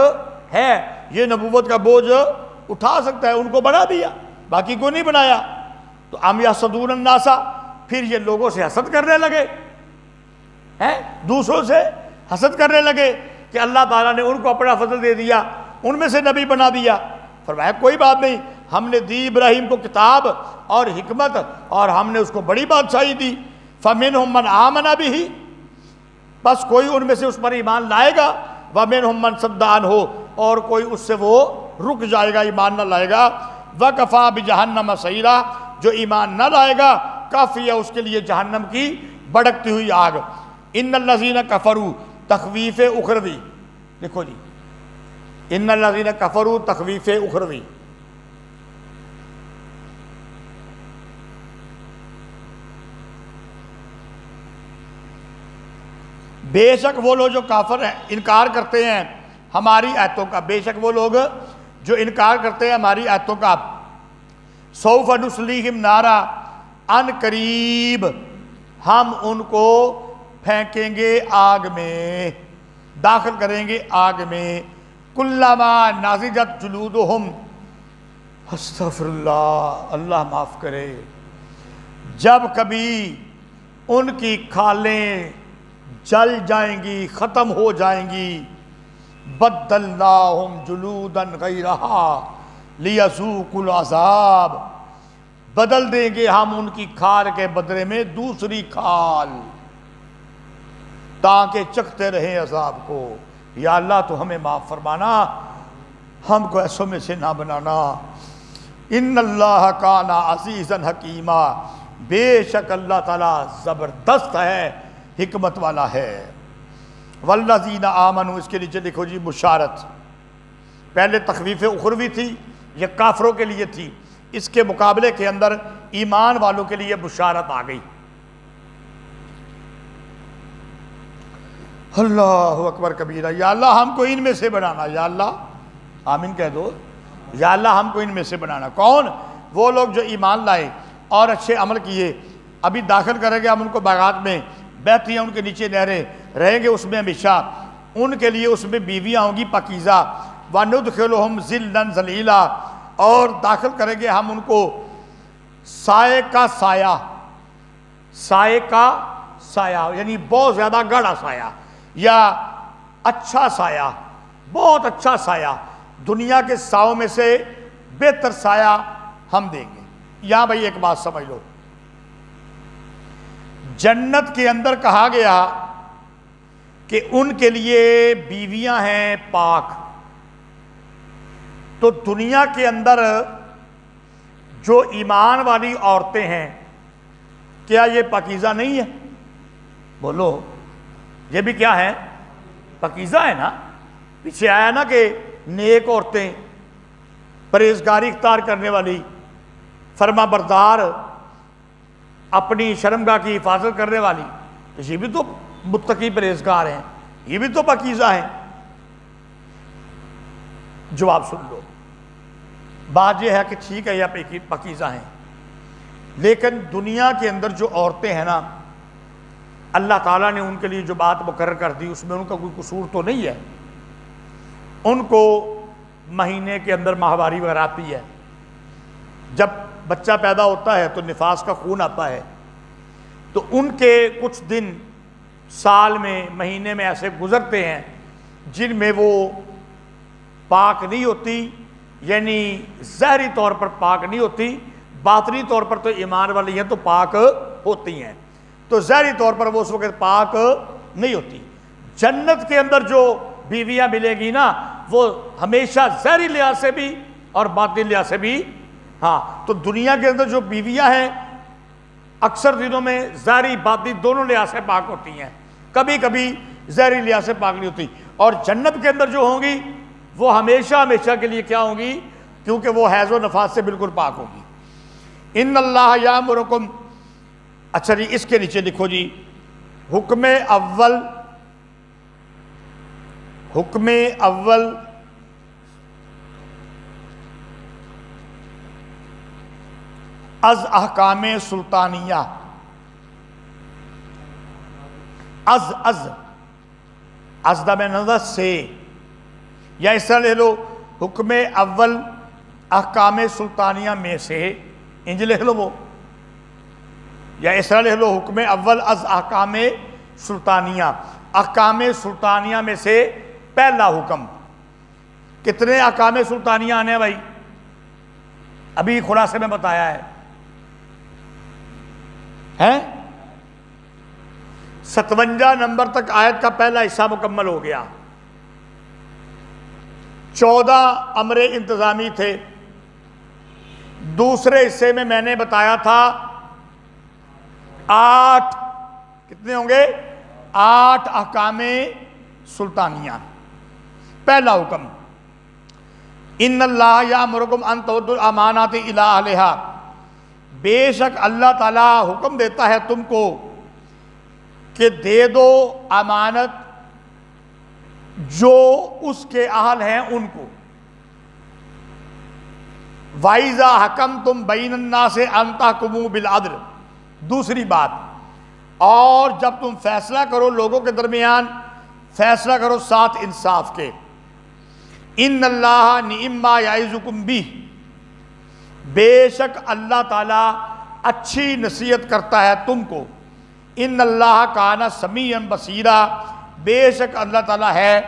ہے، یہ نبوت کا بوجھ اٹھا سکتا ہے، ان کو بنا دیا، باقی کو نہیں بنایا۔ تو ام یحسدون الناس، پھر یہ لوگوں سے حسد کرنے لگے، دوسروں سے حسد کرنے لگے کہ اللہ تعالیٰ نے ان کو اپنا فضل دے دیا، ان میں سے نبی بنا دیا۔ فرمایا کوئی بات نہیں، ہم نے دی ابراہیم کو کتاب اور حکمت، اور ہم نے اس کو بڑی بادشاہی دی۔ فَمِنْهُمْ مَنْ آمَنَ بِهِ، بس کوئی ان میں سے اس پر ایمان لائے گا، وَمِنْهُمْ مَنْ صَدَّ عَنْهُ، اور کوئی اس سے وہ رک جائے گا، ایمان نہ لائے گا۔ وَكَفَى بِجَهَنَّمَ سَعِيرًا، جو ایمان نہ لائے گا کافی ہے اس کے لیے جہنم کی بھڑکتی ہوئی آگ۔ ان الذین کفروا، تخویف اخروی، دیکھو جی، ان الذین کفروا تخویف اخروی، بے شک وہ لوگ جو کافر ہیں، انکار کرتے ہیں ہماری آیتوں کا، بے شک وہ لوگ جو انکار کرتے ہیں ہماری آیتوں کا، سوف نصلیہم نارا، ان قریب ہم ان کو پھینکیں گے آگ میں، داخل کریں گے آگ میں، کلما ناضجت جلودہم، استغفر اللہ، اللہ معاف کرے، جب کبھی ان کی کھالیں جل جائیں گی، ختم ہو جائیں گی، بدلناہم جلودا غیرہا لیذوقوا العذاب، بدل دیں گے ہم ان کی کھال کے بدلے میں دوسری کھال، تاکہ چکھتے رہیں عذاب کو۔ یا اللہ تو ہمیں معاف فرمانا، ہم کو ایسوں میں سے نہ بنانا۔ ان اللہ کان عزیزا حکیما، بے شک اللہ تعالیٰ زبردست ہے، حکمت والا ہے۔ والذین آمنوا، اس کے نیچے دیکھو جی بشارت، پہلے تخویف اخروی تھی، یہ کافروں کے لیے تھی، اس کے مقابلے کے اندر ایمان والوں کے لیے بشارت آ گئی۔ اللہ اکبر کبیرہ، یا اللہ ہم کو ان میں سے بنانا، یا اللہ آمین کہہ دو، یا اللہ ہم کو ان میں سے بنانا۔ کون؟ وہ لوگ جو ایمان لائے اور اچھے عمل کیے، ابھی داخل کریں گے ہم ان کو باغات میں، بہتی ہیں ان کے نیچے نہریں، رہیں گے اس میں ہمیشہ، ان کے لیے اس میں بیویاں ہوں گی پاکیزہ، وَنُدْخِلُهُمْ ظِلًّا ظَلِيلًا، اور داخل کریں گے ہم ان کو سائے کا سایہ، سائے کا سایہ یعنی بہت زیادہ گاڑھا سایہ یا اچھا سایہ، بہت اچھا سایہ، دنیا کے سایوں میں سے بہتر سایہ ہم دیں گے۔ یہاں بھائی ایک بات سمجھ لو، جنت کے اندر کہا گیا کہ ان کے لیے بیویاں ہیں پاک، تو دنیا کے اندر جو ایمان والی عورتیں ہیں کیا یہ پاکیزہ نہیں ہے؟ بولو، یہ بھی کیا ہے؟ پاکیزہ ہے نا۔ پیچھے آیا نا کہ نیک عورتیں، پرہیزگاری اختیار کرنے والی، فرما بردار، اپنی شرمگاہ کی حفاظت کرنے والی، تو یہ بھی تو متقی پرہیزگار ہیں، یہ بھی تو پاکیزہ ہیں۔ جواب سن لو، بات یہ ہے کہ ٹھیک ہے یہ پاکیزہ ہیں، لیکن دنیا کے اندر جو عورتیں ہیں نا، اللہ تعالیٰ نے ان کے لیے جو بات مقرر کر دی اس میں ان کا کوئی قصور تو نہیں ہے۔ ان کو مہینے کے اندر ماہواری وغیرہ آتی ہے، جب بچہ پیدا ہوتا ہے تو نفاس کا خون آتا ہے، تو ان کے کچھ دن سال میں، مہینے میں ایسے گزرتے ہیں جن میں وہ پاک نہیں ہوتی، یعنی ظاہری طور پر پاک نہیں ہوتی، باطنی طور پر تو ایمان والی ہیں تو پاک ہوتی ہیں، تو ظاہری طور پر وہ اس وقت پاک نہیں ہوتی۔ جنت کے اندر جو بیویاں ملے گی نا، وہ ہمیشہ ظاہری لحاظ سے بھی اور باطنی لحاظ سے بھی، ہاں، تو دنیا کے اندر جو بیویاں ہیں اکثر دنوں میں ظاہری باطنی دونوں لحاظ سے پاک ہوتی ہیں، کبھی کبھی ظاہری لحاظ سے پاک نہیں ہوتی، اور جنت کے اندر جو ہوں گی وہ ہمیشہ ہمیشہ کے لیے کیا ہوں گی؟ کیونکہ وہ حیض و نفاس سے بالکل پاک ہوگی۔ ان اللہ یامرکم، اچھا جی اس کے نیچے لکھو جی، حکم اول از احکام سلطانیہ، از دا میں نظر سے، یا اس طرح لے لو حکم اول احکام سلطانیہ میں سے، انج لکھ لو وہ، یا اس طرح لکھ لو حکم اول از احکام سلطانیہ، احکام سلطانیہ میں سے پہلا حکم۔ کتنے احکام سلطانیہ آنے ہیں بھائی؟ ابھی خلاصے میں بتایا ہے، 57 نمبر تک آیت کا پہلا حصہ مکمل ہو گیا۔ 14 امر انتظامی تھے، دوسرے حصے میں میں نے بتایا تھا 8، کتنے ہوں گے؟ 8 احکام سلطانیہ۔ پہلا حکم، ان اللہ یامرکم ان تؤدوا الامانات الی اہلہا، بے شک اللہ تعالیٰ حکم دیتا ہے تم کو کہ دے دو امانت جو اس کے اہل ہیں ان کو۔ وَإِذَا حَكَمْتُمْ بَيْنَ النَّاسِ أَن تَحْكُمُوا بِالْعَدْلِ، دوسری بات، اور جب تم فیصلہ کرو لوگوں کے درمیان، فیصلہ کرو ساتھ انصاف کے۔ ان اللہ نعم ما یعظکم بہ، بے شک اللہ تعالیٰ اچھی نصیحت کرتا ہے تم کو۔ ان اللہ کان سمیعا بصیرا، بے شک اللہ تعالیٰ ہے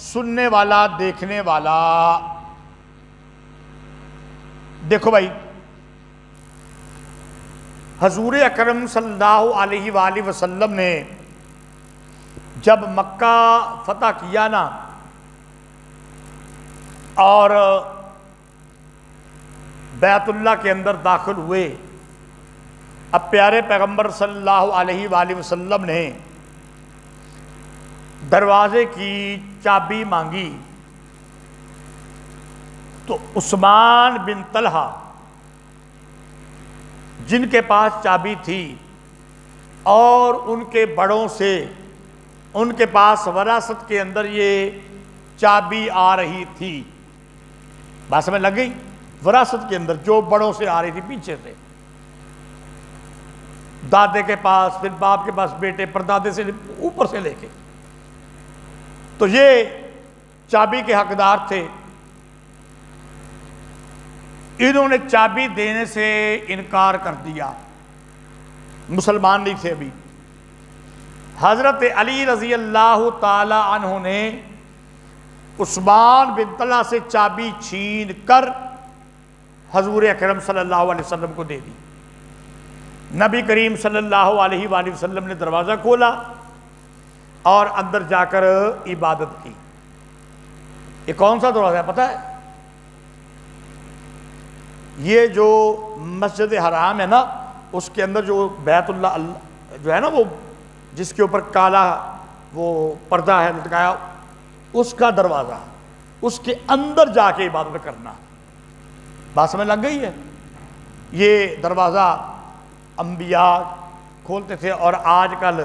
سننے والا دیکھنے والا۔ دیکھو بھائی، حضور اکرم صلی اللہ علیہ وآلہ وسلم نے جب مکہ فتح کیا نا، اور بیت اللہ کے اندر داخل ہوئے، اب پیارے پیغمبر صلی اللہ علیہ وآلہ وسلم نے دروازے کی چابی مانگی، تو عثمان بن طلحہ جن کے پاس چابی تھی اور ان کے بڑوں سے ان کے پاس وراثت کے اندر یہ چابی آ رہی تھی، بات سمجھ لگ گئی؟ وراثت کے اندر جو بڑوں سے آ رہی تھی، پیچھے سے دادے کے پاس، پھر باپ کے پاس بیٹے، پردادے سے اوپر سے لے کے، تو یہ چابی کے حقدار تھے۔ انہوں نے چابی دینے سے انکار کر دیا، مسلمان نہیں تھے ابھی۔ حضرت علی رضی اللہ تعالی عنہ نے عثمان بن طلحہ سے چابی چھین کر حضور اکرم صلی اللہ علیہ وسلم کو دے دی۔ نبی کریم صلی اللہ علیہ وآلہ وسلم نے دروازہ کھولا اور اندر جا کر عبادت کی۔ یہ کون سا دروازہ ہے پتہ ہے؟ یہ جو مسجد حرام ہے نا، اس کے اندر جو بیت اللہ جو ہے نا، وہ جس کے اوپر کالا وہ پردہ ہے لٹکایا، اس کا دروازہ، اس کے اندر جا کے عبادت کرنا۔ بات سمجھ لگ گئی ہے؟ یہ دروازہ انبیاء کھولتے تھے، اور آج کل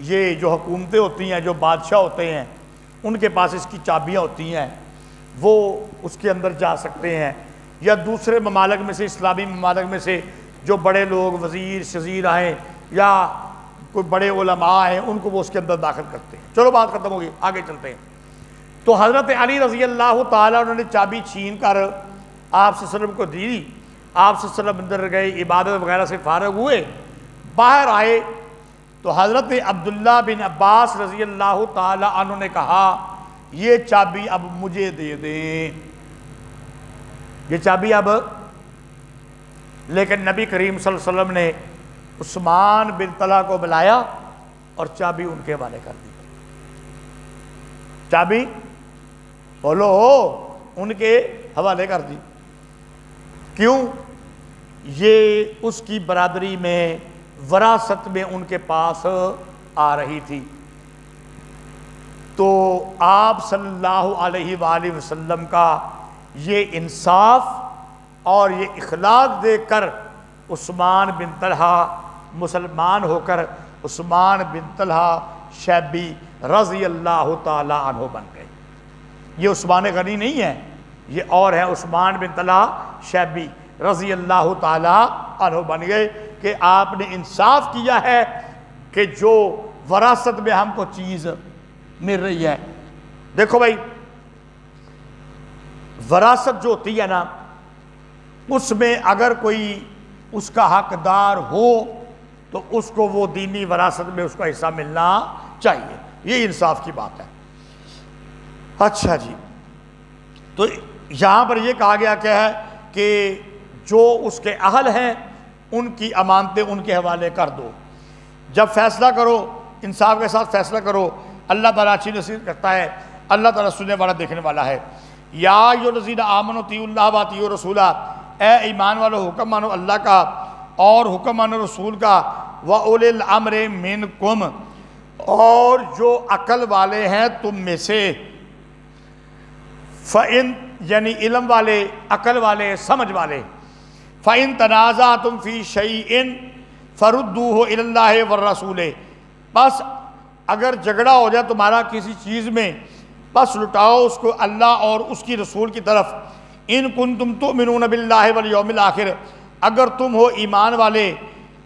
یہ جو حکومتیں ہوتی ہیں، جو بادشاہ ہوتے ہیں، ان کے پاس اس کی چابیاں ہوتی ہیں، وہ اس کے اندر جا سکتے ہیں، یا دوسرے ممالک میں سے، اسلامی ممالک میں سے جو بڑے لوگ وزیر شزیر آئیں یا کوئی بڑے علماء ہیں، ان کو وہ اس کے اندر داخل کرتے ہیں۔ چلو بات ختم ہوگی، آگے چلتے ہیں۔ تو حضرت علی رضی اللہ تعالیٰ انہوں نے چابی چھین کر آپ صلی اللہ علیہ وسلم کو دی۔ آپ صلی اللہ علیہ وسلم اندر گئے، عبادت وغیرہ سے فارغ ہوئے، باہر آئے تو حضرت عبداللہ بن عباس رضی اللہ تعالیٰ عنہ نے کہا، یہ چابی اب مجھے دے دیں، یہ چابی اب۔ لیکن نبی کریم صلی اللہ علیہ وسلم نے عثمان بن طلحہ کو بلایا اور چابی ان کے حوالے کر دی۔ چابی بولو ان کے حوالے کر دی۔ کیوں؟ یہ اس کی برادری میں، وراثت میں ان کے پاس آ رہی تھی۔ تو آپ صلی اللہ علیہ وآلہ وسلم کا یہ انصاف اور یہ اخلاق دیکھ کر عثمان بن طلحہ مسلمان ہو کر عثمان بن طلحہ شیبی رضی اللہ تعالی عنہ بن گئے۔ یہ عثمان غنی نہیں ہے، یہ اور ہیں عثمان بن طلحہ شیبی رضی اللہ تعالیٰ عنہ بن گئے کہ آپ نے انصاف کیا ہے کہ جو وراثت میں ہم کو چیز مل رہی ہے. دیکھو بھائی وراثت جو ہوتی ہے نا اس میں اگر کوئی اس کا حقدار ہو تو اس کو وہ دینی وراثت میں اس کا حصہ ملنا چاہیے. یہ انصاف کی بات ہے. اچھا جی تو یہاں پر یہ کہا گیا کیا ہے کہ جو اس کے اہل ہیں ان کی امانتیں ان کے حوالے کر دو. جب فیصلہ کرو انصاف کے ساتھ فیصلہ کرو. اللہ تعالیٰ اچھی نصیحت کرتا ہے, اللہ تعالیٰ سننے والا دیکھنے والا ہے. یا ایھا الذین آمنوا اطیعوا اللہ واطیعوا الرسول, اے ایمان والو حکم مانو اللہ کا اور حکم مانو رسول کا. وَأُولِي الْأَمْرِ مِنْکُمْ, اور جو عقل والے ہیں تم میں سے. فَإِن یعنی علم والے, عقل والے, سمجھ والے. فَإِن تَنَازَعْتُمْ فِي شَيْءٍ فَرُدُّوهُ إِلَى اللَّهِ وَالرَّسُولِ, بس اگر جھگڑا ہو جائے تمہارا کسی چیز میں بس لٹاؤ اس کو اللہ اور اس کی رسول کی طرف. ان کنتم تؤمنون باللہ والیوم الآخر, اگر تم ہو ایمان والے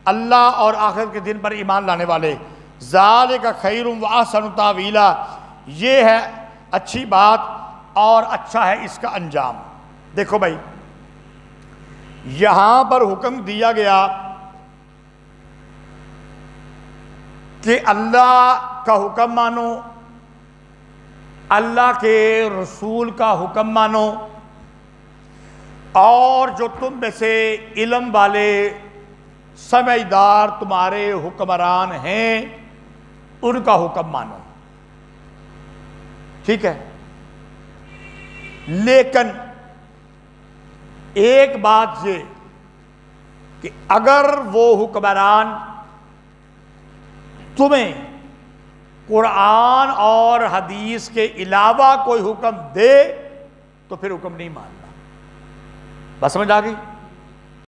اللہ اور آخرت کے دن پر ایمان لانے والے. ذالک خیر واحسن تاویلا, یہ ہے اچھی بات اور اچھا ہے اس کا انجام. دیکھو بھائی یہاں پر حکم دیا گیا کہ اللہ کا حکم مانو, اللہ کے رسول کا حکم مانو, اور جو تم میں سے علم والے سمجھدار تمہارے حکمران ہیں ان کا حکم مانو. ٹھیک ہے, لیکن ایک بات یہ کہ اگر وہ حکمران تمہیں قرآن اور حدیث کے علاوہ کوئی حکم دے تو پھر حکم نہیں ماننا. بس سمجھ آ گئی؟